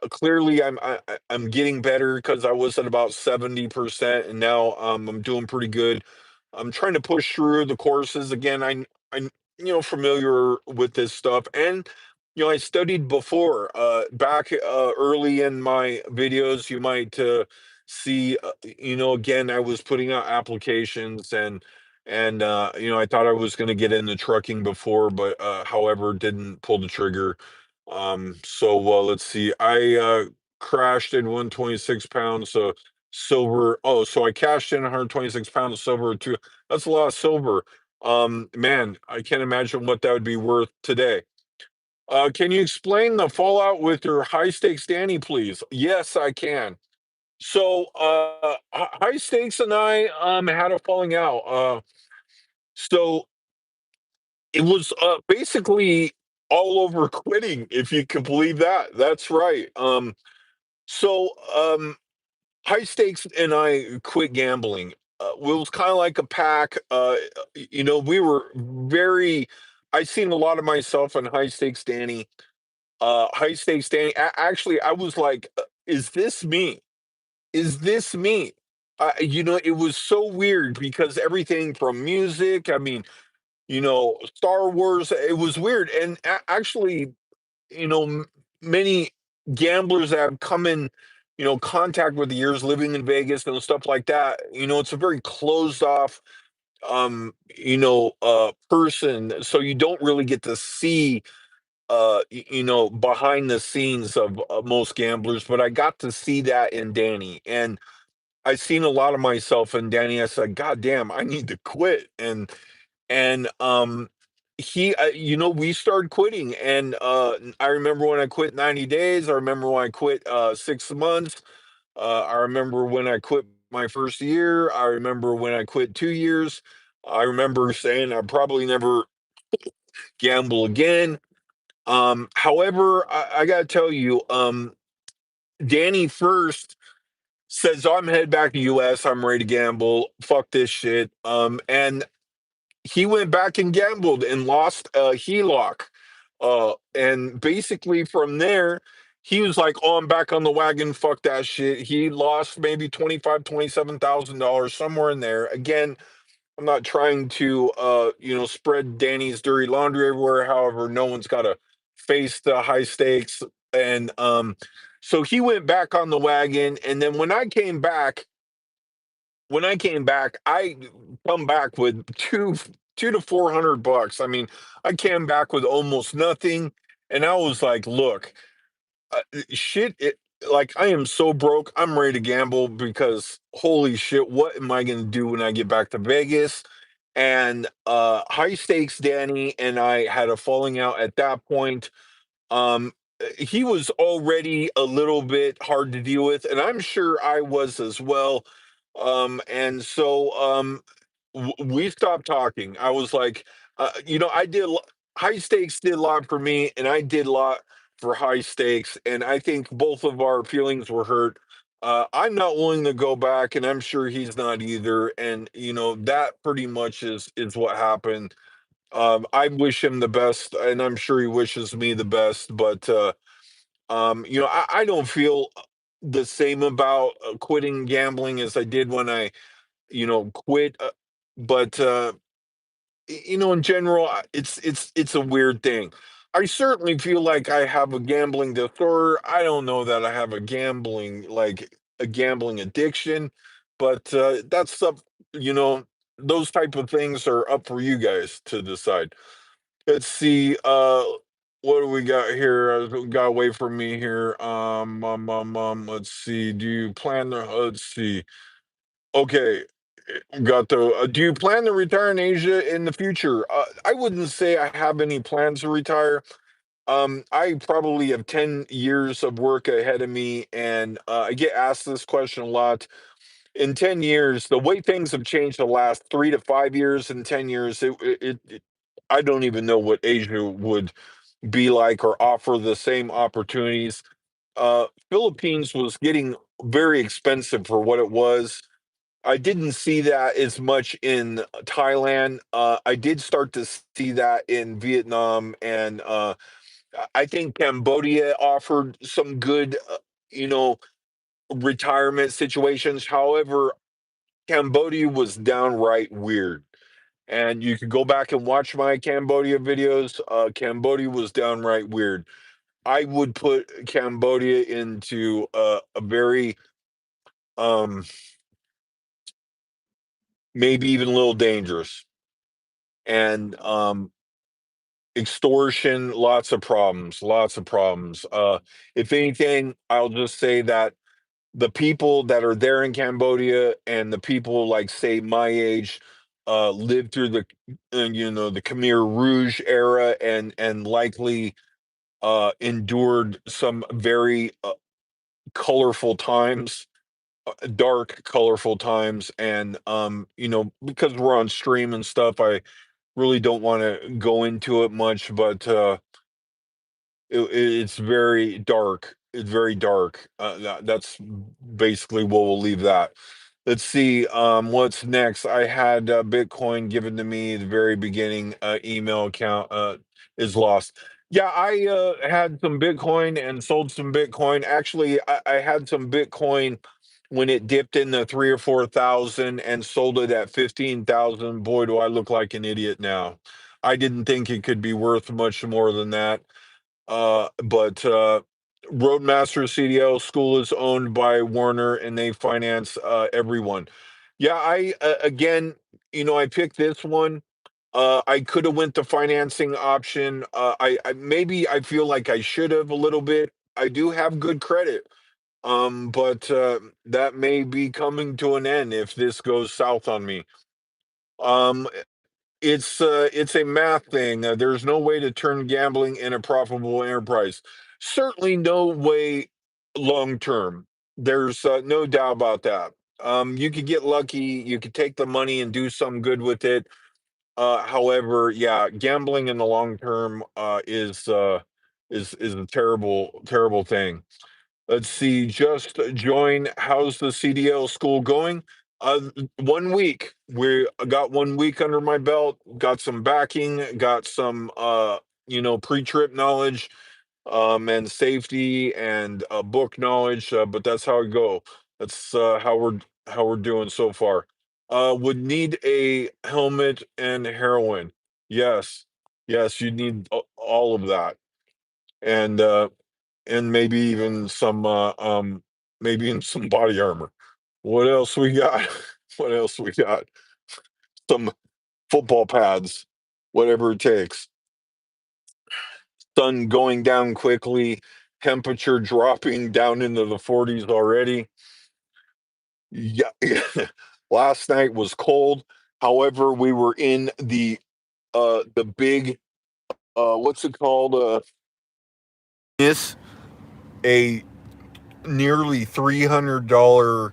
Clearly, I'm getting better because I was at about 70%, and now I'm doing pretty good. I'm trying to push through the courses again. I'm familiar with this stuff, and I studied before. Back early in my videos, you might see. Again, I was putting out applications and I thought I was going to get into trucking before, but however, didn't pull the trigger. Let's see. I crashed in 126 pounds silver. Oh, so I cashed in 126 pounds of silver too. That's a lot of silver. Man, I can't imagine what that would be worth today. Can you explain the fallout with your high stakes Danny, please? Yes, I can. So, high stakes and I had a falling out. So it was basically all over quitting, if you can believe that. That's right. So High stakes and I quit gambling. It was kind of like a pack. We were very. I seen a lot of myself in high stakes, Danny. High stakes, Danny. Actually, I was like, "Is this me? Is this me?" It was so weird because everything from music. I mean, Star Wars. It was weird, and actually, many gamblers that have come in, contact with the years living in Vegas and stuff like that. It's a very closed off, person, so you don't really get to see, behind the scenes of most gamblers. But I got to see that in Danny, and I seen a lot of myself in Danny. I said, "God damn, I need to quit," and we started quitting, and I remember when I quit 90 days. I remember when I quit 6 months. I remember when I quit my first year. I remember when I quit 2 years. I remember saying I'd probably never gamble again. However, I gotta tell you, Danny first says, I'm headed back to US. I'm ready to gamble. Fuck this shit. And he went back and gambled and lost a HELOC. And basically from there, he was like, "Oh, I'm back on the wagon. Fuck that shit." He lost maybe 25, $27,000 somewhere in there. Again, I'm not trying to spread Danny's dirty laundry everywhere. However, no one's got to face the high stakes. And so he went back on the wagon. And then when I came back, I come back with two to 400 bucks. I mean, I came back with almost nothing, and I was like, "Look, shit, like I am so broke. I'm ready to gamble because holy shit, what am I gonna do when I get back to Vegas?" And high stakes, Danny and I had a falling out at that point. He was already a little bit hard to deal with, and I'm sure I was as well. And so we stopped talking. I was like, I high stakes did a lot for me, and I did a lot for high stakes, and I think both of our feelings were hurt. I'm not willing to go back, and I'm sure he's not either. And that pretty much is what happened. I wish him the best, and I'm sure he wishes me the best. But I don't feel the same about quitting gambling as I did when I, quit. But in general, it's a weird thing. I certainly feel like I have a gambling disorder. I don't know that I have a gambling addiction, but that's up. You know, those type of things are up for you guys to decide. Let's see. What do we got here? Got away from me here. Let's see. Do you plan to? Let's see. Okay, got the. Do you plan to retire in Asia in the future? I wouldn't say I have any plans to retire. I probably have 10 years of work ahead of me, and I get asked this question a lot. In 10 years, the way things have changed the last 3 to 5 years, in 10 years, I don't even know what Asia would be like or offer the same opportunities. Philippines was getting very expensive for what it was. I didn't see that as much in Thailand. I did start to see that in Vietnam, and I think Cambodia offered some good, you know, retirement situations. However, Cambodia was downright weird. And you could go back and watch my Cambodia videos. Cambodia was downright weird. I would put Cambodia into a very, um, maybe even a little dangerous. And extortion, lots of problems, lots of problems. If anything, I'll just say that the people that are there in Cambodia and the people like say my age lived through the the Khmer Rouge era and likely endured some very colorful times, dark colorful times, and because we're on stream and stuff, I really don't want to go into it much, but it's very dark. It's very dark. That's basically what we'll leave that. Let's see, what's next? I had Bitcoin given to me at the very beginning. Email account is lost. Yeah, I had some Bitcoin and sold some Bitcoin. Actually, I had some Bitcoin when it dipped in the 3 or 4 thousand and sold it at 15,000. Boy, do I look like an idiot now. I didn't think it could be worth much more than that. But Roadmaster CDL school is owned by Warner and they finance everyone. Yeah, I again, I picked this one. I could have went the financing option. I maybe I feel like I should have a little bit. I do have good credit. But that may be coming to an end if this goes south on me. Um, it's a math thing. There's no way to turn gambling in a profitable enterprise. Certainly no way long term. There's no doubt about that. You could get lucky. You could take the money and do some good with it. However, yeah, gambling in the long term is a terrible terrible thing. Let's see, just join. How's the CDL school going? 1 week. We got 1 week under my belt, got some backing, got some pre-trip knowledge, and safety and book knowledge, but that's how I go. That's how we're doing so far. Would need a helmet and heroin. Yes. Yes, you need all of that. And maybe even maybe in some body armor. What else we got? What else we got? Some football pads, whatever it takes. Sun going down quickly, temperature dropping down into the 40s already. Yeah, last night was cold. However, we were in the big what's it called? This a nearly $300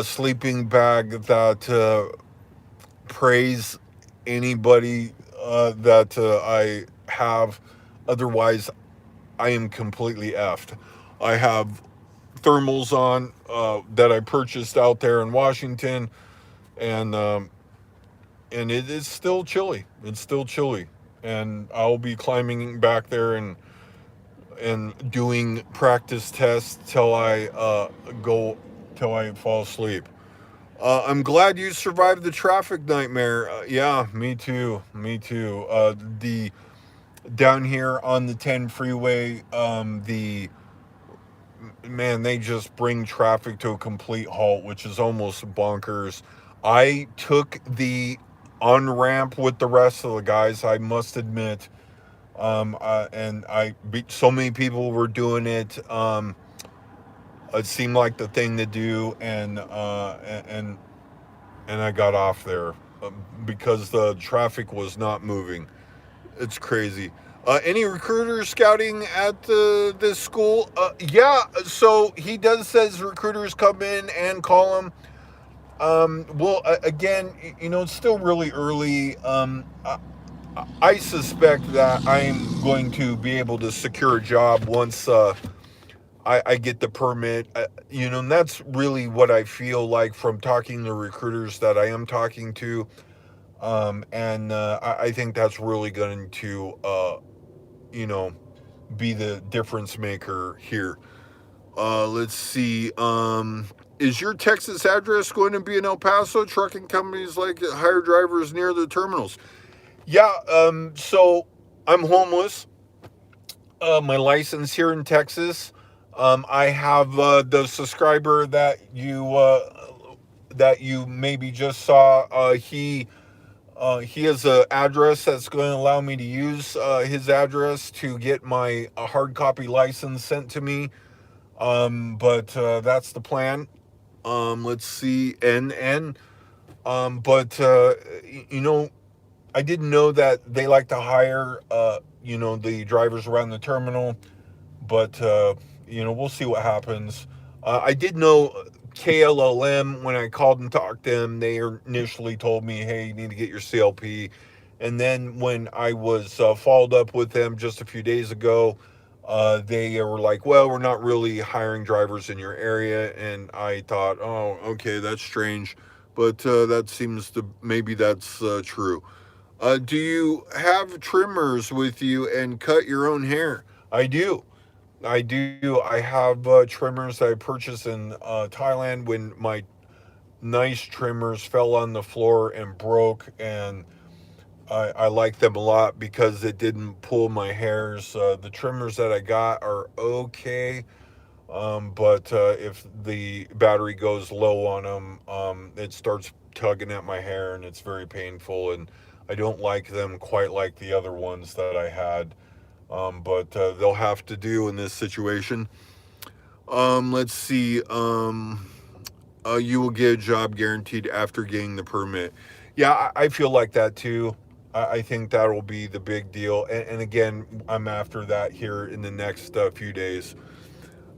sleeping bag that praise anybody that I have. Otherwise, I am completely effed. I have thermals on that I purchased out there in Washington, and it is still chilly. It's still chilly, and I'll be climbing back there and doing practice tests till I go till I fall asleep. I'm glad you survived the traffic nightmare. Yeah, me too. Me too. The down here on the 10 freeway, the man, they just bring traffic to a complete halt, which is almost bonkers. I took the on ramp with the rest of the guys, I must admit. And so many people were doing it. It seemed like the thing to do, and I got off there because the traffic was not moving. It's crazy. Any recruiters scouting at this school? Yeah, so he does says recruiters come in and call him. Well, again, it's still really early. I suspect that I'm going to be able to secure a job once I get the permit. And that's really what I feel like from talking to recruiters that I am talking to. And I think that's really going to, you know, be the difference maker here. Let's see. Is your Texas address going to be in El Paso? Trucking companies like hire drivers near the terminals. Yeah. So I'm homeless. My license here in Texas. I have the subscriber that you maybe just saw. He has an address that's going to allow me to use his address to get my hard copy license sent to me. But that's the plan. Let's see, but I didn't know that they like to hire the drivers around the terminal, but we'll see what happens. I did know KLLM when I called and talked to them. They initially told me, "Hey, you need to get your CLP." And then when I was followed up with them just a few days ago, they were like, "Well, we're not really hiring drivers in your area." And I thought, "Oh, okay, that's strange," but that seems to maybe that's true. Do you have trimmers with you and cut your own hair? I do. I do. I have trimmers I purchased in Thailand when my nice trimmers fell on the floor and broke, and I like them a lot because it didn't pull my hairs. The trimmers that I got are okay, but if the battery goes low on them, it starts tugging at my hair, and it's very painful, and I don't like them quite like the other ones that I had. But they'll have to do in this situation. Let's see. You will get a job guaranteed after getting the permit. Yeah, I feel like that too. I think that'll be the big deal. And again, I'm after that here in the next few days.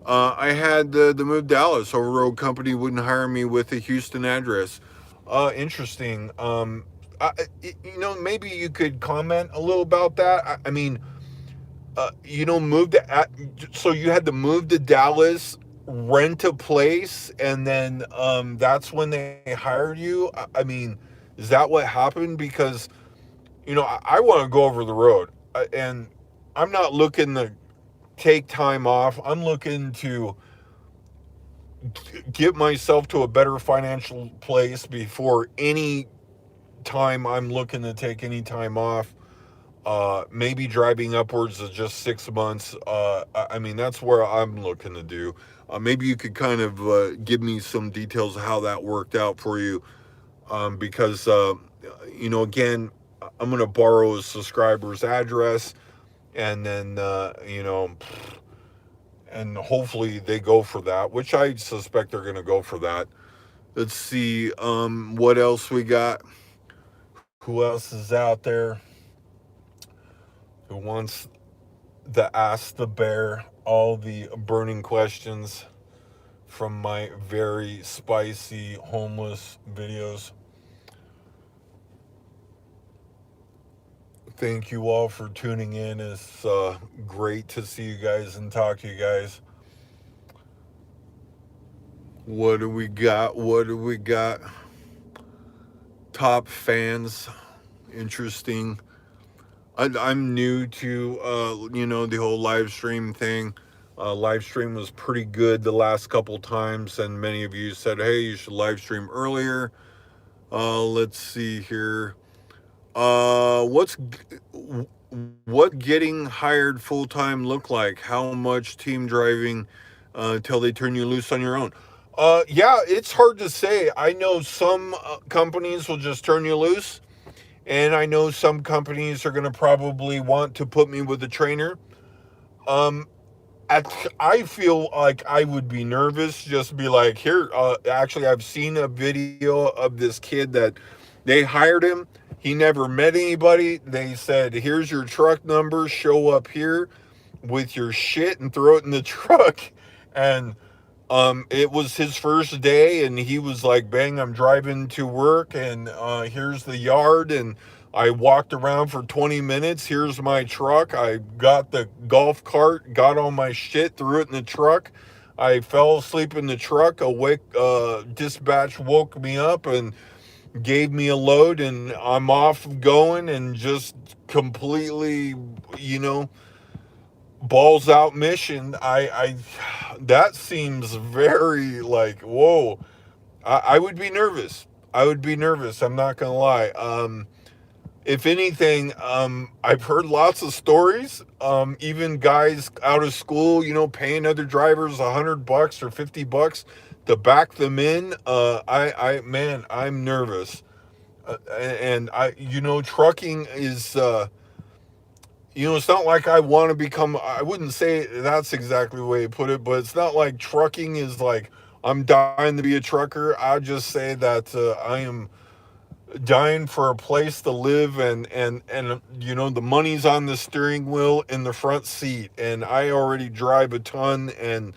I had the move Dallas. Overroad company wouldn't hire me with a Houston address. Interesting. Maybe you could comment a little about that. I mean, so you had to move to Dallas, rent a place, and then that's when they hired you. I mean, is that what happened? Because I want to go over the road, and I'm not looking to take time off. I'm looking to get myself to a better financial place before any time I'm looking to take any time off. Maybe driving upwards of just 6 months. I mean, that's where I'm looking to do. Maybe you could kind of give me some details of how that worked out for you. Because, again, I'm going to borrow a subscriber's address, and then, and hopefully they go for that, which I suspect they're going to go for that. Let's see, what else we got. Who else is out there who wants to ask the bear all the burning questions from my very spicy homeless videos? Thank you all for tuning in. It's great to see you guys and talk to you guys. What do we got? What do we got? Top fans. Interesting. I'm new to, the whole live stream thing. Live stream was pretty good the last couple times, and many of you said, hey, you should live stream earlier. Let's see here. What getting hired full-time look like? How much team driving until they turn you loose on your own? Yeah, it's hard to say. I know some companies will just turn you loose, and I know some companies are going to probably want to put me with a trainer. I feel like I would be nervous, just be like, here, actually, I've seen a video of this kid that they hired him. He never met anybody. They said, here's your truck number, show up here with your shit and throw it in the truck. And It was his first day, and he was like, "Bang, I'm driving to work, and here's the yard." And I walked around for 20 minutes. Here's my truck. I got the golf cart, got all my shit, threw it in the truck. I fell asleep in the truck. Dispatch woke me up and gave me a load, and I'm off going, and just completely, you know, balls out mission. I that seems very like, whoa. I would be nervous. I would be nervous. I'm not gonna lie. If anything, I've heard lots of stories. Even guys out of school, paying other drivers $100 or $50 to back them in. Man, I'm nervous. And trucking is, it's not like I want to become, I wouldn't say that's exactly the way you put it, but it's not like trucking is like I'm dying to be a trucker. I just say that I am dying for a place to live, and the money's on the steering wheel in the front seat, and I already drive a ton, and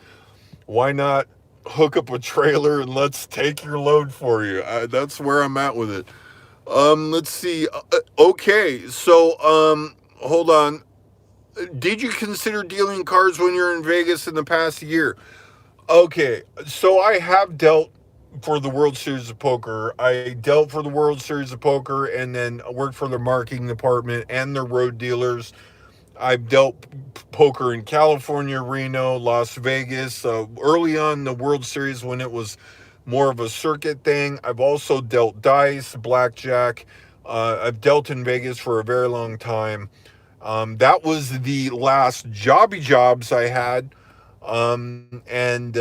why not hook up a trailer and let's take your load for you. That's where I'm at with it. Let's see. Okay, so hold on. Did you consider dealing cards when you're in Vegas in the past year? Okay, so I have dealt for the World Series of Poker. I dealt for the World Series of Poker, and then worked for the marketing department and the road dealers. I've dealt poker in California, Reno, Las Vegas, early on the World Series when it was more of a circuit thing. I've also dealt dice, blackjack. I've dealt in Vegas for a very long time. That was the last jobs I had. And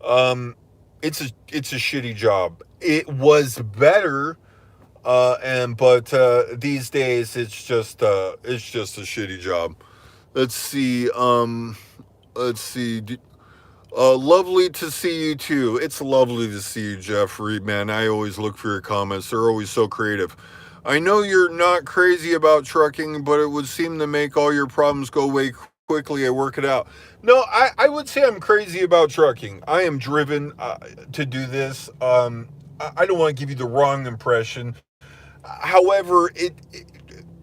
um, it's a shitty job. It was better, and but these days it's just a shitty job. Let's see. Let's see. Lovely to see you too. It's lovely to see you, Jeffrey. Man, I always look for your comments. They're always so creative. I know you're not crazy about trucking, but it would seem to make all your problems go away quickly. I work it out. No, I would say I'm crazy about trucking. I am driven to do this. I don't want to give you the wrong impression. However,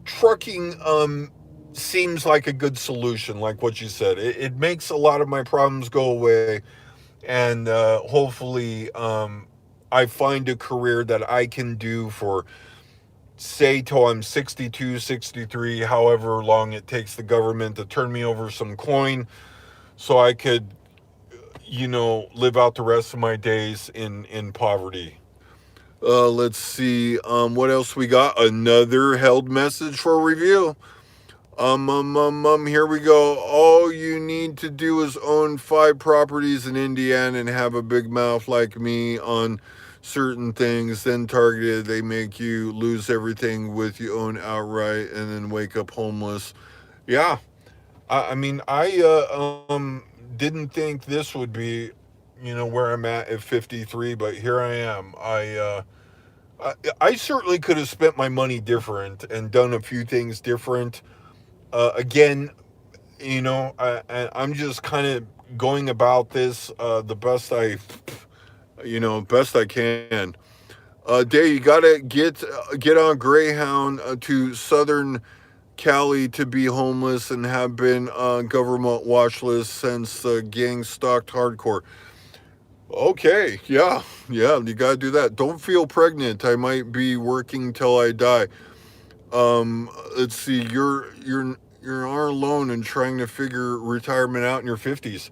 trucking seems like a good solution, like what you said. It makes a lot of my problems go away, and hopefully, I find a career that I can do for, say, till I'm 62, 63, however long it takes the government to turn me over some coin, so I could, live out the rest of my days in poverty. Let's see. What else we got? Another held message for review. Here we go. All you need to do is own 5 properties in Indiana and have a big mouth like me on certain things. Then targeted, they make you lose everything with you own outright and then wake up homeless. Yeah. I didn't think this would be, where I'm at 53, but here I am. I certainly could have spent my money different and done a few things different. Again, I'm just kind of going about this the best I can. Dave, you gotta get on Greyhound to Southern Cali to be homeless and have been on government watch list since the gang stalked hardcore. Okay, yeah, you gotta do that. Don't feel pregnant. I might be working till I die. Let's see. You're all alone and trying to figure retirement out in your 50s.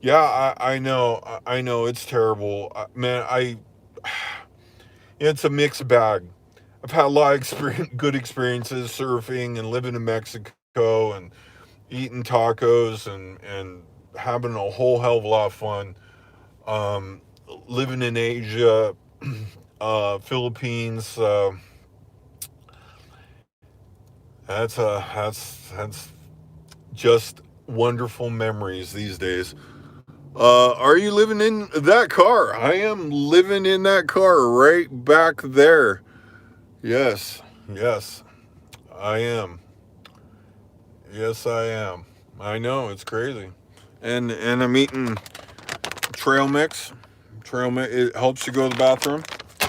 Yeah, I know. I know it's terrible, man. It's a mixed bag. I've had a lot of good experiences surfing and living in Mexico and eating tacos and having a whole hell of a lot of fun. Um, Living in Asia, Philippines. That's just wonderful memories these days. Are you living in that car? I am living in that car right back there. Yes, yes, I am. Yes, I am. I know, it's crazy. and I'm eating trail mix. Trail mix, it helps you go to the bathroom.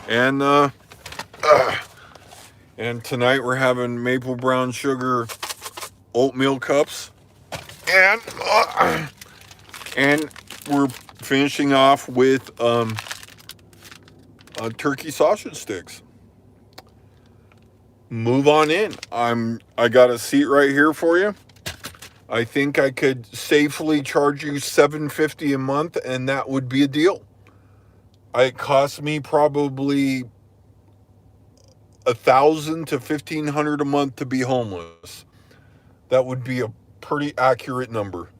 And and tonight we're having maple brown sugar oatmeal cups, and we're finishing off with turkey sausage sticks. Move on in. I got a seat right here for you. I think I could safely charge you $7.50 a month, and that would be a deal. It costs me probably $1,000 to $1,500 a month to be homeless. That would be a pretty accurate number.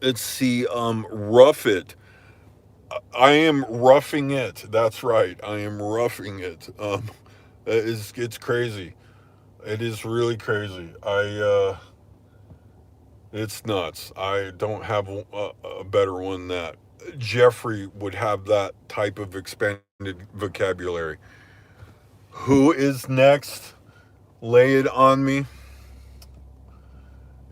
Let's see. Rough it. I am roughing it. That's right. I am roughing it. It's crazy. It is really crazy. It's nuts. I don't have a better one than that. Jeffrey would have that type of expanded vocabulary. Who is next? Lay it on me.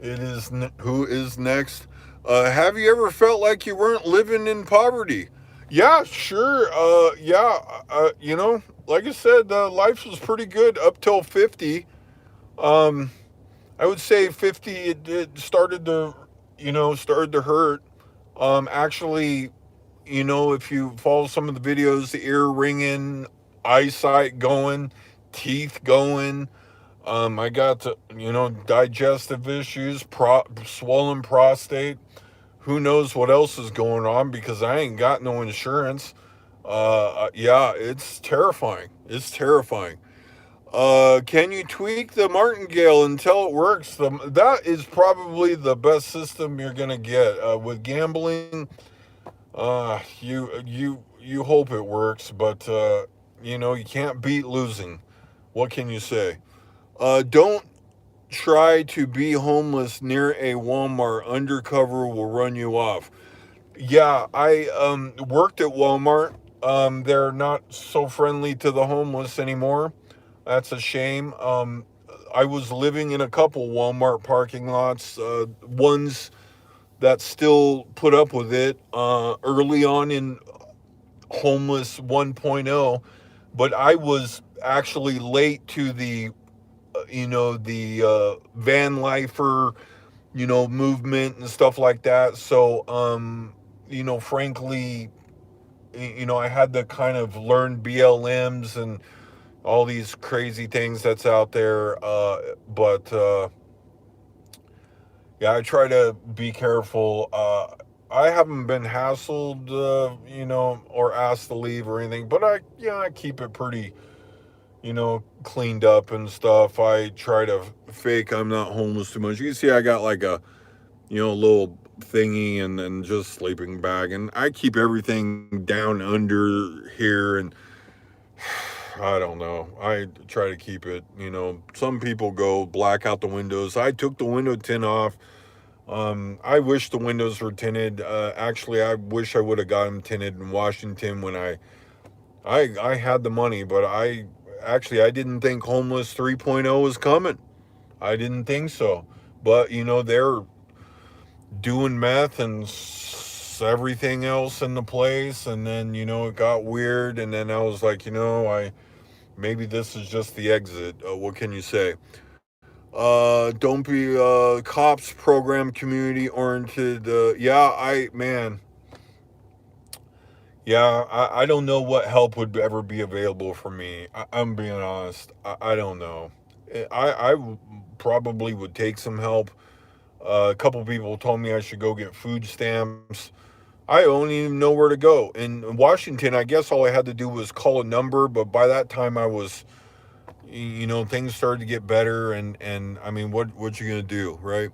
Who is next? Have you ever felt like you weren't living in poverty? Yeah, sure. Yeah. Like I said, life was pretty good up till 50. Um, I would say 50. It started to hurt. Actually, if you follow some of the videos, the ear ringing, eyesight going, teeth going. I got, digestive issues, swollen prostate. Who knows what else is going on because I ain't got no insurance. Yeah, it's terrifying. It's terrifying. Can you tweak the martingale until it works? That is probably the best system you're gonna get. With gambling, you hope it works, but you can't beat losing. What can you say? Don't try to be homeless near a Walmart. Undercover will run you off. Yeah, I worked at Walmart. They're not so friendly to the homeless anymore. That's a shame. I was living in a couple Walmart parking lots, ones that still put up with it early on in Homeless 1.0, but I was actually late to the van lifer, movement and stuff like that. So, frankly, I had to kind of learn BLMs and all these crazy things that's out there. But yeah, I try to be careful. I haven't been hassled, or asked to leave or anything, but I keep it pretty, cleaned up and stuff. I try to fake I'm not homeless too much. You can see I got like a, little thingy and just sleeping bag, and I keep everything down under here, and I don't know. I try to keep it, some people go black out the windows. I took the window tint off. I wish the windows were tinted. Actually, I wish I would have got them tinted in Washington when I had the money, but I didn't think Homeless 3.0 was coming. I didn't think so. But, they're doing meth and everything else in the place, and then, it got weird, and then I was like, maybe this is just the exit. What can you say? Don't be cops program community oriented. I don't know what help would ever be available for me. I'm being honest. I don't know. I probably would take some help. A couple people told me I should go get food stamps. I don't even know where to go. In Washington, I guess all I had to do was call a number, but by that time I was, things started to get better, and I mean, what you gonna do, right?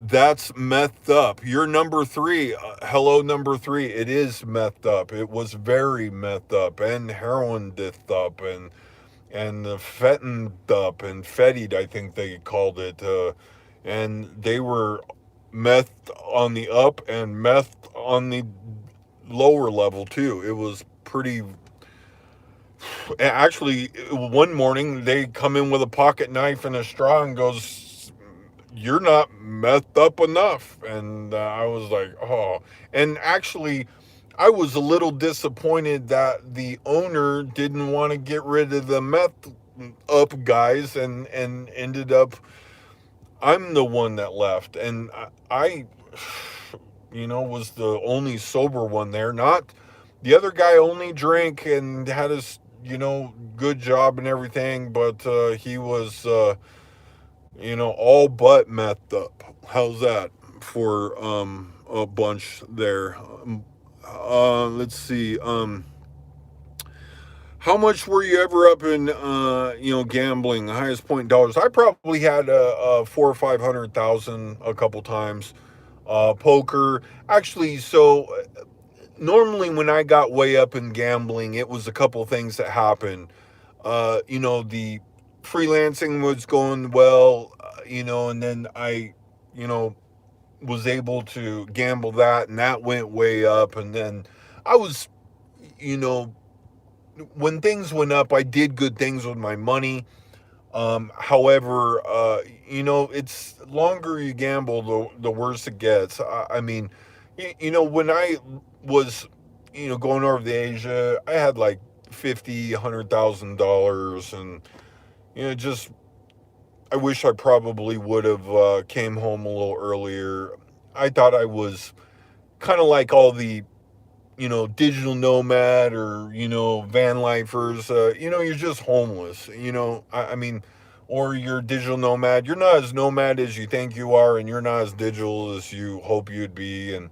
That's methed up. You're number three. Hello, number three. It is methed up. It was very methed up and heroin dithed up and fettened up and fettied, I think they called it. And they were meth on the up and meth on the lower level too. It was pretty. Actually, one morning they come in with a pocket knife and a straw and goes, you're not methed up enough. And I was like, oh. And actually, I was a little disappointed that the owner didn't want to get rid of the meth up guys, and ended up I'm the one that left, and I was the only sober one there. Not the other guy only drank and had his good job and everything, but he was all but methed up. How's that for a bunch there? Let's see. How much were you ever up in gambling? The highest point in dollars. I probably had a four or 500,000 a couple times. Poker. Actually, so normally when I got way up in gambling, it was a couple things that happened. The freelancing was going well, and then I, you know, was able to gamble that, and that went way up. And then I was, you know, when things went up, I did good things with my money. However, it's longer you gamble, the worse it gets. I mean, when I was, going over to Asia, I had like 50, $100,000, and just I wish I probably would have came home a little earlier. I thought I was kind of like all the digital nomad, or, van lifers, you're just homeless, I mean, or you're digital nomad. You're not as nomad as you think you are, and you're not as digital as you hope you'd be. And,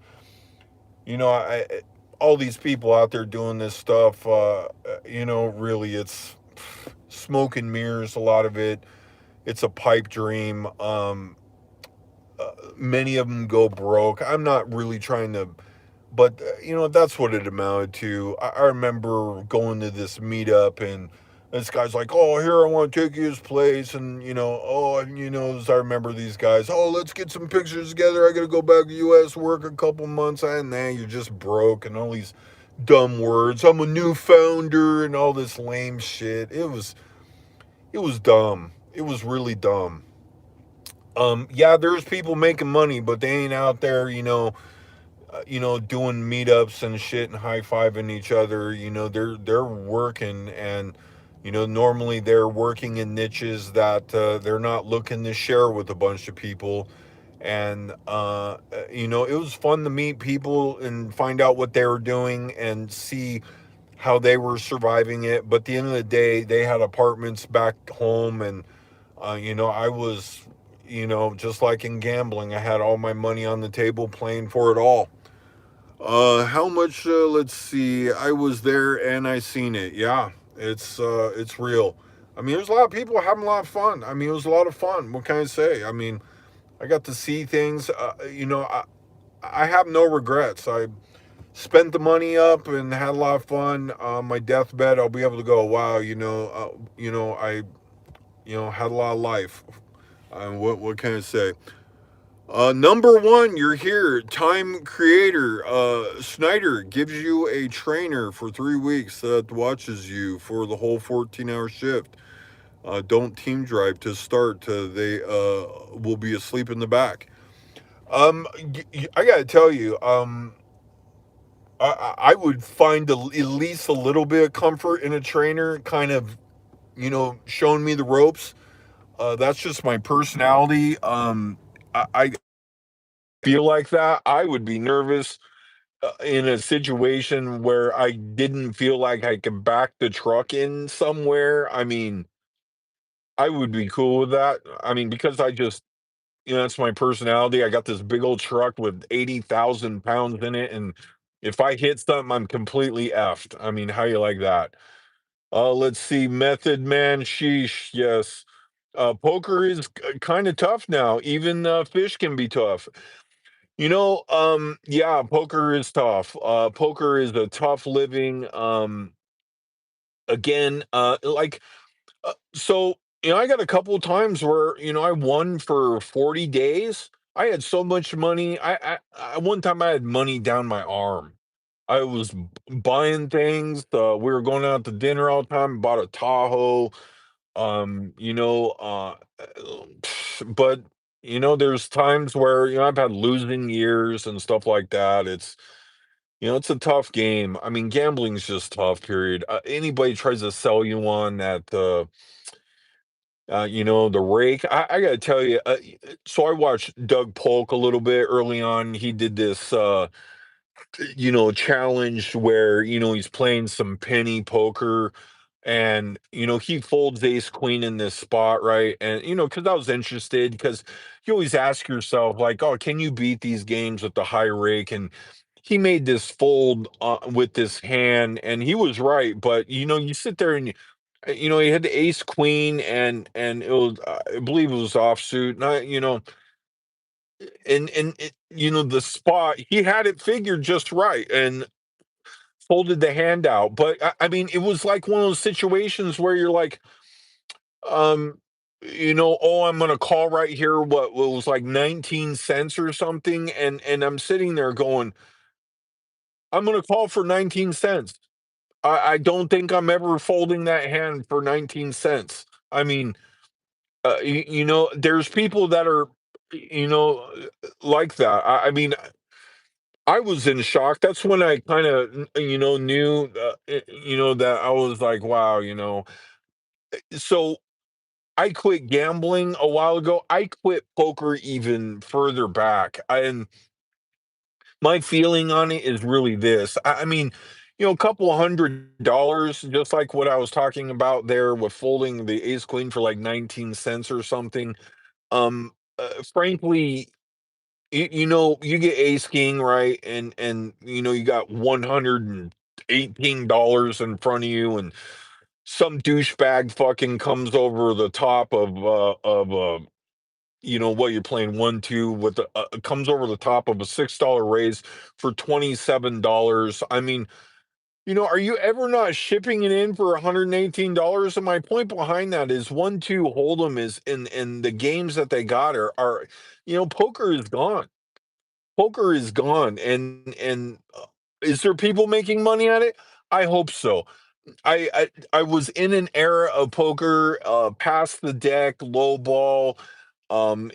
all these people out there doing this stuff, really it's smoke and mirrors, a lot of it. It's a pipe dream. Many of them go broke. I'm not really trying to, but that's what it amounted to. I remember going to this meetup, and this guy's like, "Oh, here, I want to take you to his place," and as I remember these guys, "Oh, let's get some pictures together. I got to go back to U.S. work a couple months," and then you're just broke, and all these dumb words. I'm a new founder and all this lame shit. It was dumb. It was really dumb. Yeah, there's people making money, but they ain't out there, doing meetups and shit and high fiving each other. They're working, and normally they're working in niches that they're not looking to share with a bunch of people. And it was fun to meet people and find out what they were doing and see how they were surviving it. But at the end of the day, they had apartments back home, and I was. Just like in gambling, I had all my money on the table playing for it all. How much? Let's see. I was there and I seen it. Yeah, it's real. I mean, there's a lot of people having a lot of fun. I mean, it was a lot of fun. What can I say? I mean, I got to see things. I have no regrets. I spent the money up and had a lot of fun. On my deathbed, I'll be able to go, wow. I had a lot of life. What can I say? Number one, you're here. Time creator. Snyder gives you a trainer for 3 weeks that watches you for the whole 14-hour shift. Don't team drive to start. They will be asleep in the back. I gotta tell you, I would find at least a little bit of comfort in a trainer, kind of, showing me the ropes. That's just my personality. I feel like that. I would be nervous in a situation where I didn't feel like I could back the truck in somewhere. I mean, I would be cool with that. I mean, because that's my personality. I got this big old truck with 80,000 pounds in it. And if I hit something, I'm completely effed. I mean, how you like that? Let's see. Method Man, sheesh. Yes. Poker is kind of tough now. Even fish can be tough. Yeah, poker is tough. Poker is a tough living. Again, so, I got a couple times where, I won for 40 days. I had so much money. One time I had money down my arm. I was buying things. We were going out to dinner all the time, bought a Tahoe. Um, you know, uh, but there's times where, I've had losing years and stuff like that. It's a tough game. I mean, gambling's just tough, period. Anybody tries to sell you on that, the rake. I gotta tell you, so I watched Doug Polk a little bit early on. He did this, challenge where, he's playing some penny poker and, he folds ace queen in this spot, right? And, because I was interested, because you always ask yourself, like, oh, can you beat these games with the high rake? And he made this fold with this hand, and he was right. But, you sit there and he had the ace queen, and it was, I believe it was offsuit. And the spot, he had it figured just right and folded the hand out. But I mean, it was like one of those situations where you're like, um, oh, I'm gonna call right here. What was like 19 cents or something, and I'm sitting there going, I'm gonna call for 19 cents. I don't think I'm ever folding that hand for 19 cents. I mean, there's people that are, like that. I mean, I was in shock. That's when I kind of, knew, that I was like, wow, So I quit gambling a while ago. I quit poker even further back. And my feeling on it is really this. I mean, a couple $100, just like what I was talking about there with folding the ace queen for like 19 cents or something. Frankly, you get ace king, right? And you got $118 in front of you, and some douchebag fucking comes over the top of what you're playing 1-2 with comes over the top of a $6 raise for $27. I mean, are you ever not shipping it in for $118? And my point behind that is 1-2 Hold'em is in the games that they got are poker is gone. Poker is gone, and is there people making money at it? I hope so. I was in an era of poker, past the deck, low ball, and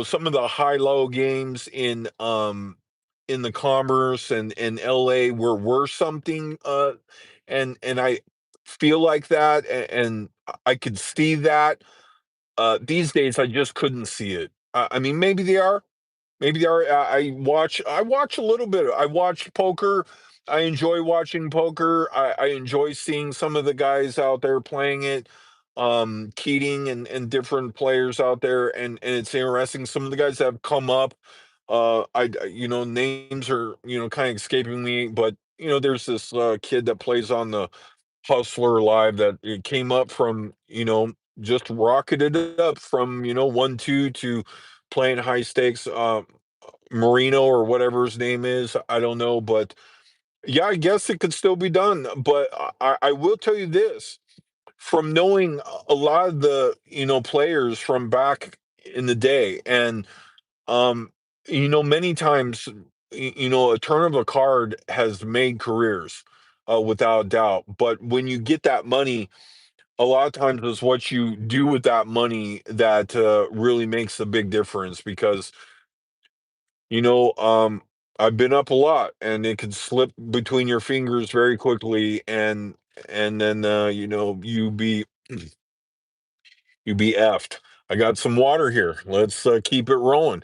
some of the high low games in the Commerce and in LA were something, and I feel like that, and I could see that. These days I just couldn't see it. I mean, maybe they are. Maybe there are, I watch a little bit. I watch poker. I enjoy watching poker. I enjoy seeing some of the guys out there playing it, Keating and different players out there, and it's interesting. Some of the guys that have come up, names are kind of escaping me, but there's this kid that plays on the Hustler Live that it came up from, just rocketed it up from 1-2 to playing high stakes. Marino or whatever his name is. I don't know, but yeah, I guess it could still be done. But I will tell you this, from knowing a lot of the players from back in the day, and um, many times, a turn of a card has made careers, without doubt. But when you get that money, a lot of times it's what you do with that money that really makes a big difference because you know, um, I've been up a lot, and it could slip between your fingers very quickly, and then you be effed. I got some water here. Let's keep it rolling.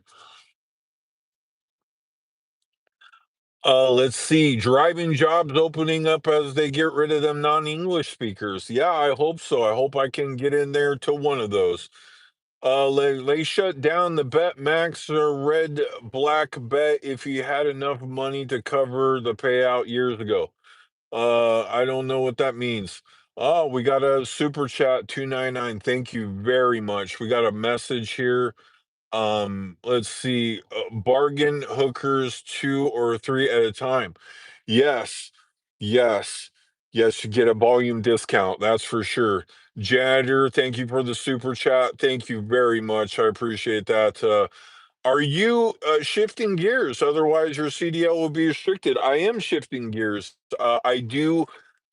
Let's see. Driving jobs opening up as they get rid of them non-English speakers. Yeah, I hope so. I hope I can get in there to one of those. They shut down the Bet Max or Red Black bet if you had enough money to cover the payout years ago. I don't know what that means. Oh, we got a super chat 299. Thank you very much. We got a message here. Let's see. Bargain hookers 2 or 3 at a time. Yes. Yes. Yes, you get a volume discount. That's for sure. Janitor, thank you for the super chat. Thank you very much. I appreciate that. Are you shifting gears? Otherwise, your CDL will be restricted. I am shifting gears. I do.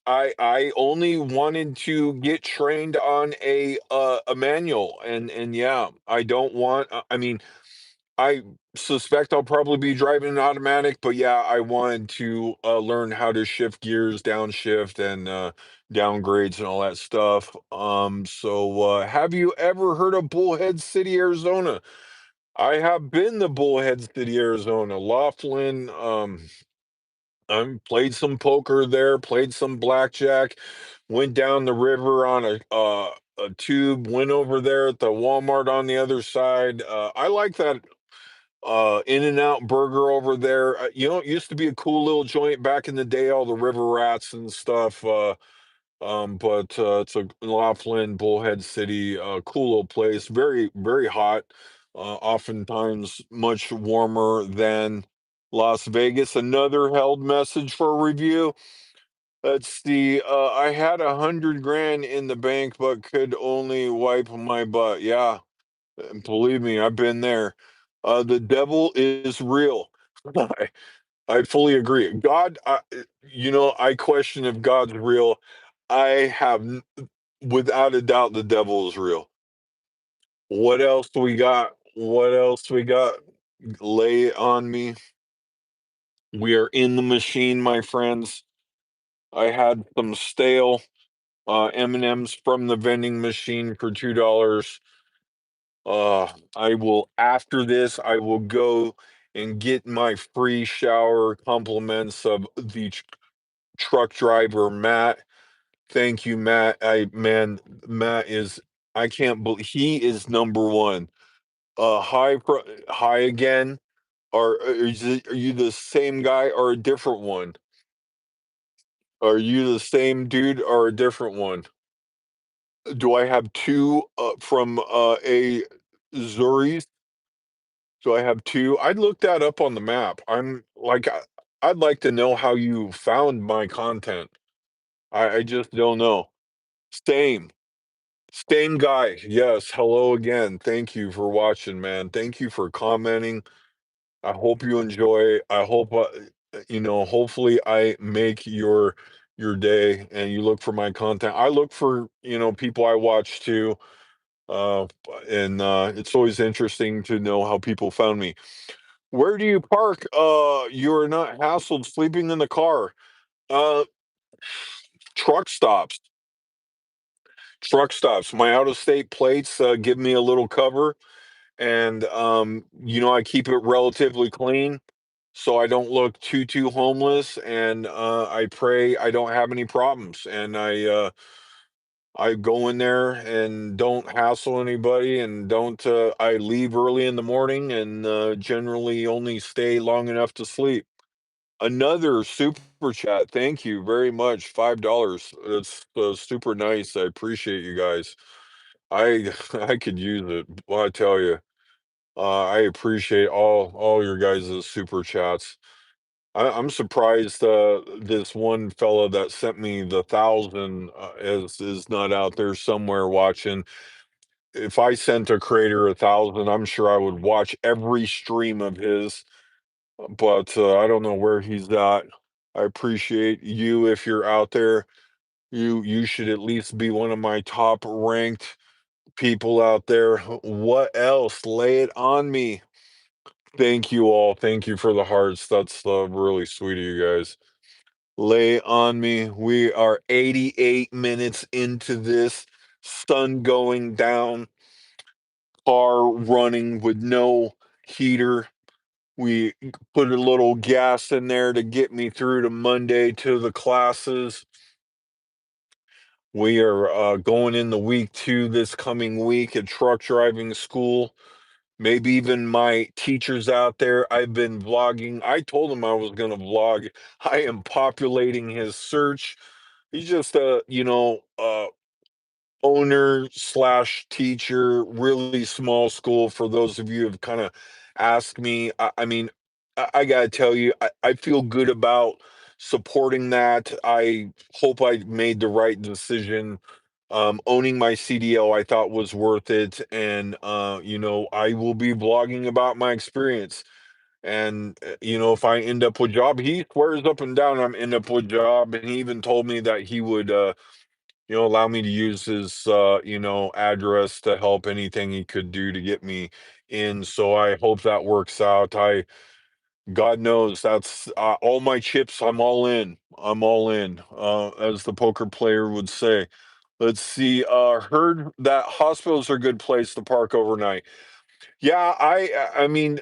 I only wanted to get trained on a manual, and yeah, I don't want. I mean, I suspect I'll probably be driving an automatic, but yeah, I wanted to learn how to shift gears, downshift, and downgrades and all that stuff. So have you ever heard of Bullhead City, Arizona? I have been to Bullhead City, Arizona. Laughlin. I played some poker there, played some blackjack, went down the river on a tube, went over there at the Walmart on the other side. I like that In and Out Burger over there. It used to be a cool little joint back in the day, all the river rats and stuff. But it's a Laughlin, Bullhead City, cool little place. Very, very hot. Oftentimes much warmer than Las Vegas. Another held message for review. Let's see. I had 100 grand in the bank, but could only wipe my butt. Yeah, and believe me, I've been there. The devil is real. I, I fully agree. I question if God's real. I have, without a doubt, the devil is real. What else do we got? What else we got? Lay it on me. We are in the machine, my friends. I had some stale M&Ms from the vending machine for $2. I will after this, I will go and get my free shower compliments of the truck driver Matt. Thank you, Matt. Matt is I can't believe he is number one. Hi again. Are you the same guy or a different one? Are you the same dude or a different one? Do I have two from a Zuri's? Do I have two? I'd look that up on the map. I'd like to know how you found my content. I just don't know. Same. Same guy. Yes. Hello again. Thank you for watching, man. Thank you for commenting. I hope you enjoy. I hope hopefully I make your day and you look for my content. I look for, people I watch too. Uh and it's always interesting to know how people found me. Where do you park? You're not hassled sleeping in the car. Uh Truck stops. Truck stops. My out of state plates give me a little cover, and I keep it relatively clean so I don't look too homeless, and I pray I don't have any problems, and I go in there and don't hassle anybody, and don't I leave early in the morning, and generally only stay long enough to sleep. Another super chat. Thank you very much. $5. It's super nice. I appreciate you guys. I could use it. Well, I tell you, I appreciate all your guys' super chats. I'm surprised this one fella that sent me the 1,000 is not out there somewhere watching. If I sent a creator 1,000, I'm sure I would watch every stream of his, but I don't know where he's at. I appreciate you if you're out there. You should at least be one of my top ranked people out there. What else? Lay it on me. Thank you all. Thank you for the hearts. That's really sweet of you guys. Lay on me. We are 88 minutes into this. Sun going down, car running with no heater. We put a little gas in there to get me through to Monday to the classes. We are going in the week 2 this coming week at truck driving school. Maybe even my teachers out there. I've been vlogging. I told him I was going to vlog. I am populating his search. He's just owner slash teacher, really small school. For those of you who've kind of asked me, I mean, I gotta tell you, I feel good about supporting that. I hope I made the right decision. Owning my CDL, I thought was worth it, and I will be vlogging about my experience. And if I end up with job, he swears up and down I'm end up with job, and he even told me that he would allow me to use his address to help anything he could do to get me in. So I hope that works out. God knows that's all my chips. I'm all in. I'm all in, as the poker player would say. Let's see. Heard that hospitals are a good place to park overnight. Yeah, I mean,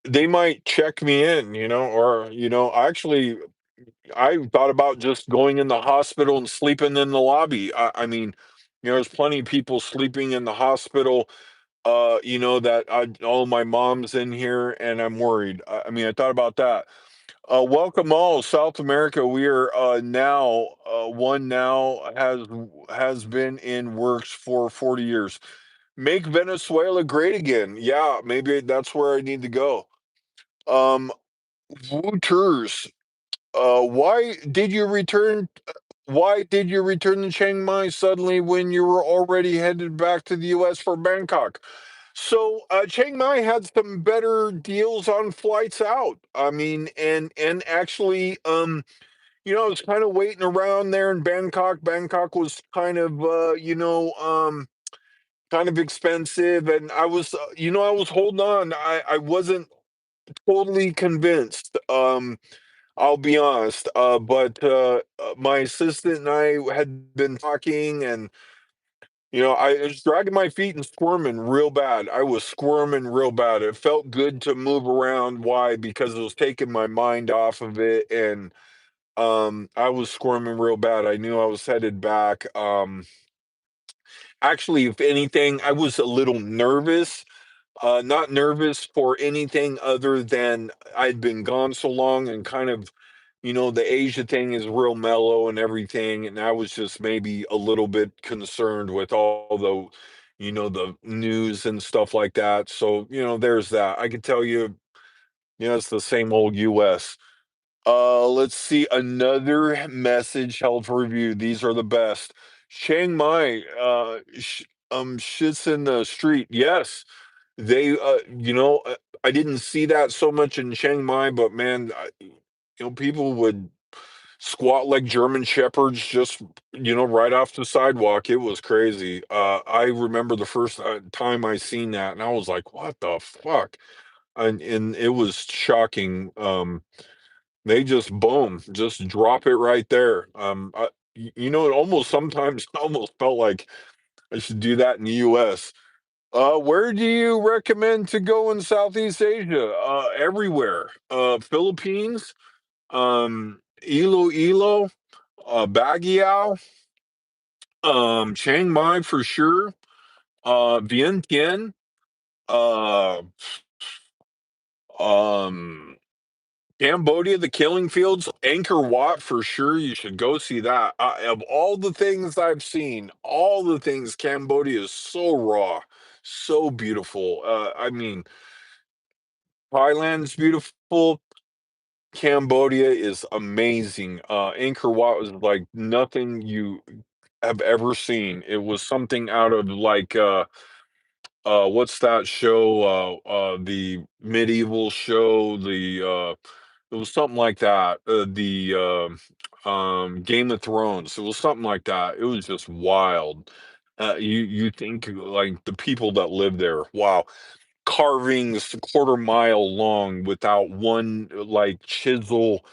they might check me in, or actually, I thought about just going in the hospital and sleeping in the lobby. I mean, there's plenty of people sleeping in the hospital. That all my mom's in here, and I'm worried. I mean, I thought about that. Welcome all, South America. We are now one now has been in works for 40 years. Make Venezuela great again. Yeah, maybe that's where I need to go. Um, Wooters, why did you return? Why did you return to Chiang Mai suddenly when you were already headed back to the U.S. for Bangkok? So Chiang Mai had some better deals on flights out. I mean, and actually, I was kind of waiting around there in Bangkok. Bangkok was kind of, kind of expensive, and I was holding on. I wasn't totally convinced. I'll be honest. But my assistant and I had been talking, and I was dragging my feet and squirming real bad. I was squirming real bad. It felt good to move around. Why? Because it was taking my mind off of it, and I was squirming real bad. I knew I was headed back. Actually, if anything, I was a little nervous. Not nervous for anything other than I'd been gone so long, and kind of, the Asia thing is real mellow and everything, and I was just maybe a little bit concerned with all the news and stuff like that. So, there's that. I can tell you, it's the same old US. Let's see, another message held for review. These are the best. Chiang Mai, shits in the street. Yes, they, I didn't see that so much in Chiang Mai, but man, people would squat like German shepherds just, right off the sidewalk. It was crazy. I remember the first time I seen that, and I was like, "What the fuck?" And it was shocking. They just boom, just drop it right there. It almost sometimes almost felt like I should do that in the U.S. Where do you recommend to go in Southeast Asia? Everywhere. Philippines, Iloilo, Baguio, Chiang Mai for sure, Vientiane, uh, um, Cambodia, the Killing Fields, Angkor Wat for sure. You should go see that. Of all the things I've seen, all the things, Cambodia is so raw, so beautiful. I mean, Thailand's beautiful. Cambodia is amazing. Angkor Wat was like nothing you have ever seen. It was something out of like what's that show? The medieval show, it was something like that. The Game of Thrones. It was something like that. It was just wild. You think like the people that live there, wow, carvings a quarter mile long without one like chisel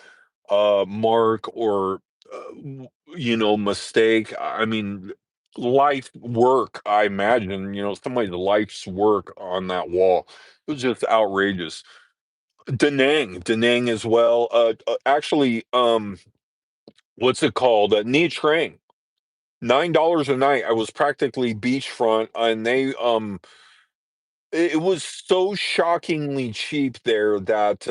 mark or mistake. I mean, life work, I imagine, somebody's life's work on that wall. It was just outrageous. Da Nang as well. Actually, what's it called? Nha Trang. $9 a night. I was practically beachfront, and it was so shockingly cheap there that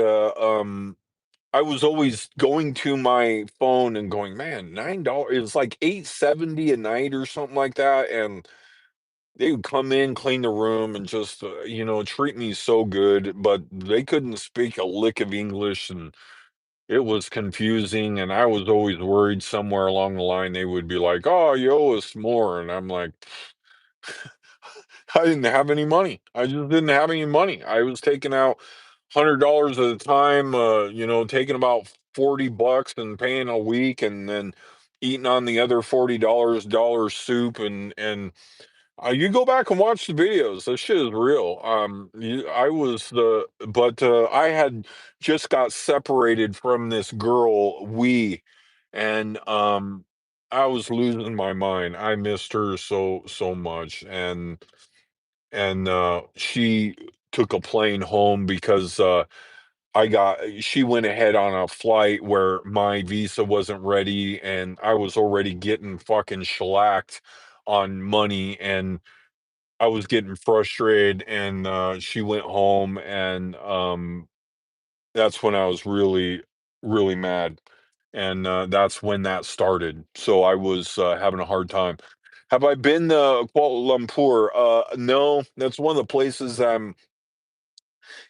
I was always going to my phone and going, man, $9. It was like 8.70 a night or something like that, and they would come in, clean the room, and just treat me so good. But they couldn't speak a lick of English, and it was confusing, and I was always worried somewhere along the line they would be like, "Oh, you owe us more," and I'm like, I didn't have any money. I just didn't have any money. I was taking out $100 at a time, taking about $40 and paying a week and then eating on the other $40 dollar soup and you go back and watch the videos. This shit is real. I was the but I had just got separated from this girl, and I was losing my mind. I missed her so much, and she took a plane home because she went ahead on a flight where my visa wasn't ready, and I was already getting fucking shellacked on money, and I was getting frustrated, and she went home, and that's when I was really, really mad, and that's when that started. So I was having a hard time. Have I been to Kuala Lumpur? No, that's one of the places I'm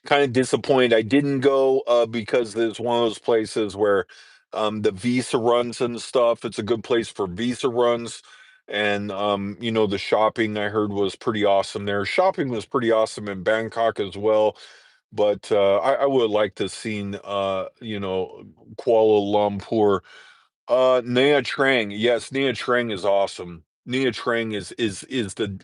kind of disappointed I didn't go because it's one of those places where the visa runs and stuff. It's a good place for visa runs. And the shopping I heard was pretty awesome there. Shopping was pretty awesome in Bangkok as well, but I would like to seen Kuala Lumpur. Nia Trang. Yes, Nia Trang is awesome. Nia Trang is the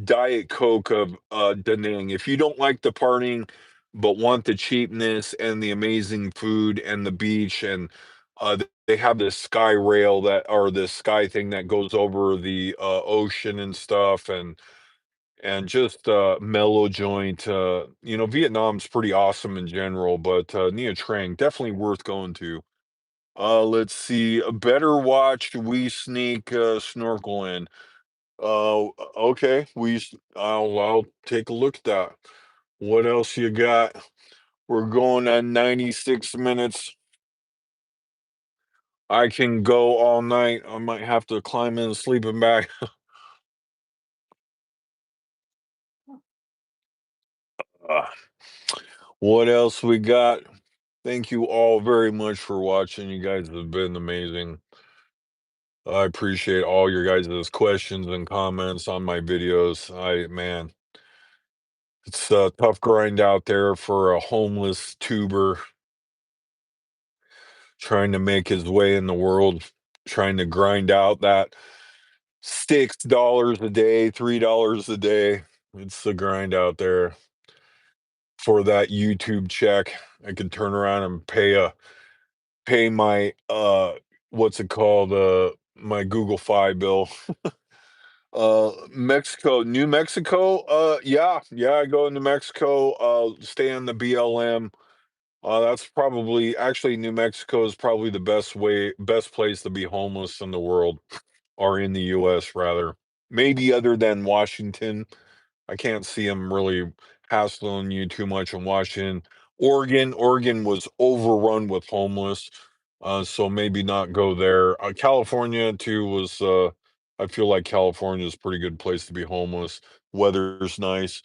Diet Coke of Da Nang. If you don't like the partying but want the cheapness and the amazing food and the beach, and they have this sky rail that or this sky thing that goes over the ocean and stuff, and just mellow joint. Vietnam's pretty awesome in general, but Nia Trang definitely worth going to. Let's see. A better watch. We sneak snorkel in. Okay. I'll take a look at that. What else you got? We're going at 96 minutes. I can go all night. I might have to climb in a sleeping bag. Uh, what else we got? Thank you all very much for watching. You guys have been amazing. I appreciate all your guys' questions and comments on my videos. Man, it's a tough grind out there for a homeless tuber trying to make his way in the world, trying to grind out that $6 a day, $3 a day. It's the grind out there for that YouTube check. I could turn around and pay my what's it called? My Google Fi bill. New Mexico. Yeah, I go into Mexico, stay on the BLM. That's probably actually New Mexico is probably the best place to be homeless in the world, or in the US rather. Maybe other than Washington. I can't see them really hassling you too much in Washington. Oregon was overrun with homeless, so maybe not go there. California too was. I feel like California is a pretty good place to be homeless. Weather's nice.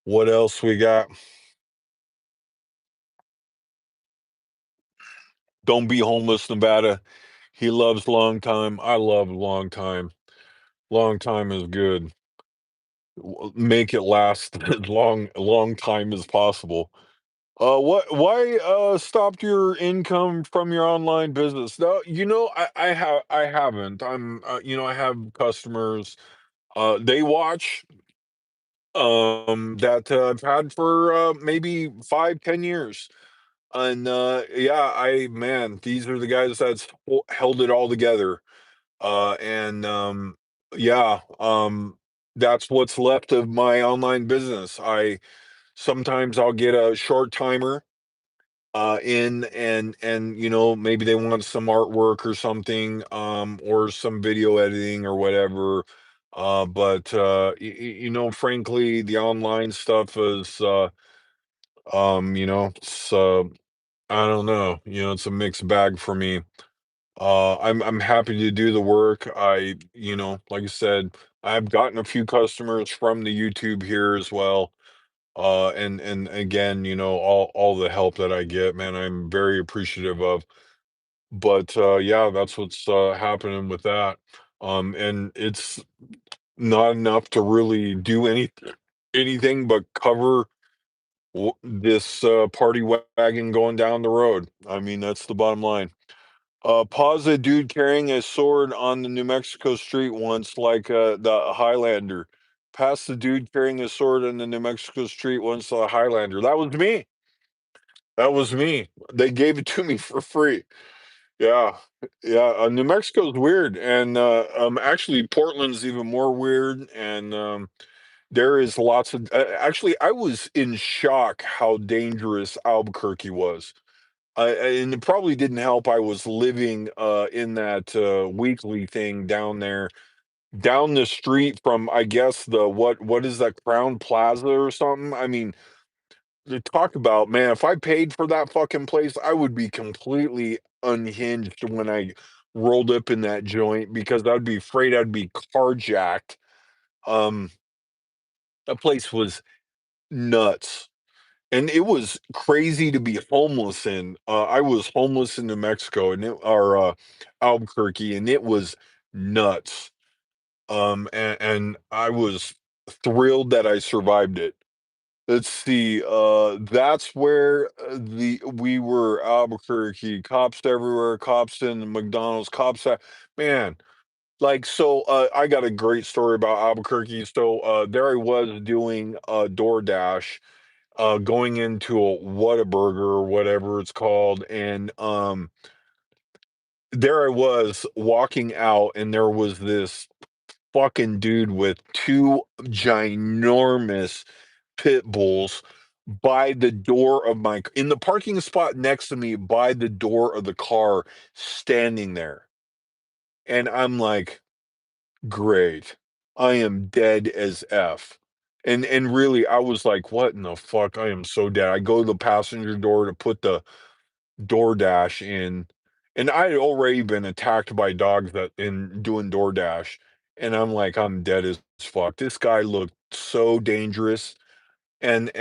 What else we got? Don't be homeless, Nevada. He loves long time. I love long time. Long time is good. Make it last as long time as possible. Why stopped your income from your online business? No, I haven't. I have customers. They watch that I've had for maybe 5, 10 years. And yeah, these are the guys that's held it all together. And yeah, that's what's left of my online business. I Sometimes I'll get a short timer in, and maybe they want some artwork or something, or some video editing or whatever. But frankly, the online stuff is it's I don't know, it's a mixed bag for me. I'm happy to do the work. Like I said, I've gotten a few customers from the YouTube here as well. And again, all the help that I get, man, I'm very appreciative of. But yeah, that's what's happening with that. And it's not enough to really do anything but cover this party wagon going down the road. I mean, that's the bottom line. Pause a dude carrying a sword on the New Mexico street once, like the Highlander. Pass the dude carrying a sword on the New Mexico street once, the Highlander. That was me. That was me. They gave it to me for free. Yeah, yeah. New Mexico's weird, and actually Portland's even more weird. And there is lots of. Actually, I was in shock how dangerous Albuquerque was. And it probably didn't help. I was living in that weekly thing down there, down the street from, I guess, the what is that, Crown Plaza or something? I mean, to talk about, man, if I paid for that fucking place, I would be completely unhinged when I rolled up in that joint because I'd be afraid I'd be carjacked. Um, that place was nuts. And it was crazy to be homeless in. I was homeless in New Mexico and Albuquerque, and it was nuts. And I was thrilled that I survived it. Let's see. That's where the we were, Albuquerque. Cops everywhere. Cops in the McDonald's. Cops at man. Like so, I got a great story about Albuquerque. So there I was doing DoorDash, going into a Whataburger or whatever it's called, and there I was walking out, and there was this fucking dude with two ginormous pit bulls by the door of my in the parking spot next to me by the door of the car standing there. And I'm like, "Great. I am dead as F." And really, I was like, "What in the fuck? I am so dead." I go to the passenger door to put the DoorDash in, and I had already been attacked by dogs that in doing DoorDash, and I'm like, "I'm dead as fuck." This guy looked so dangerous, and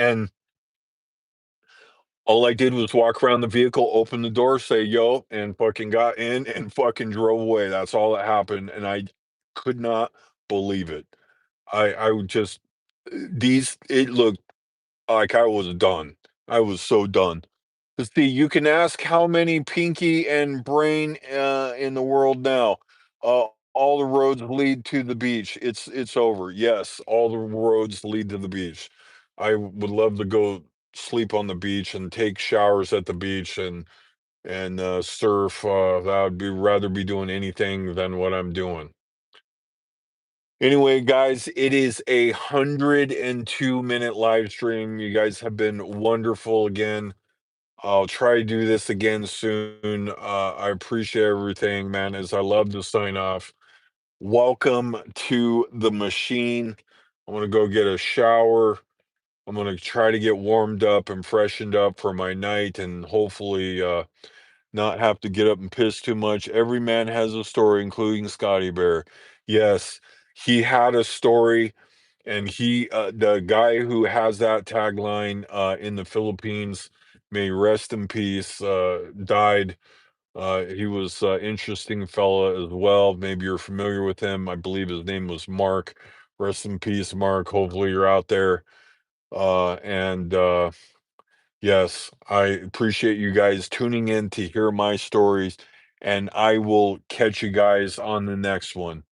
all I did was walk around the vehicle, open the door, say, "Yo," and fucking got in and fucking drove away. That's all that happened, and I could not believe it. I would just these it looked like I was done. I was so done. 'Cause see, you can ask how many Pinky and Brain, in the world now. All the roads lead to the beach. It's over. Yes, all the roads lead to the beach. I would love to go sleep on the beach and take showers at the beach and surf. That would be rather be doing anything than what I'm doing. Anyway, guys, it is 102-minute live stream. You guys have been wonderful again. I'll try to do this again soon. I appreciate everything, man, as I love to sign off. Welcome to the machine. I'm gonna go get a shower. I'm gonna try to get warmed up and freshened up for my night and hopefully not have to get up and piss too much. Every man has a story, including Scotty Bear. Yes, he had a story, and the guy who has that tagline in the Philippines, may rest in peace, died. He was interesting fella as well. Maybe you're familiar with him. I believe his name was Mark. Rest in peace, Mark. Hopefully you're out there. And yes, I appreciate you guys tuning in to hear my stories, and I will catch you guys on the next one.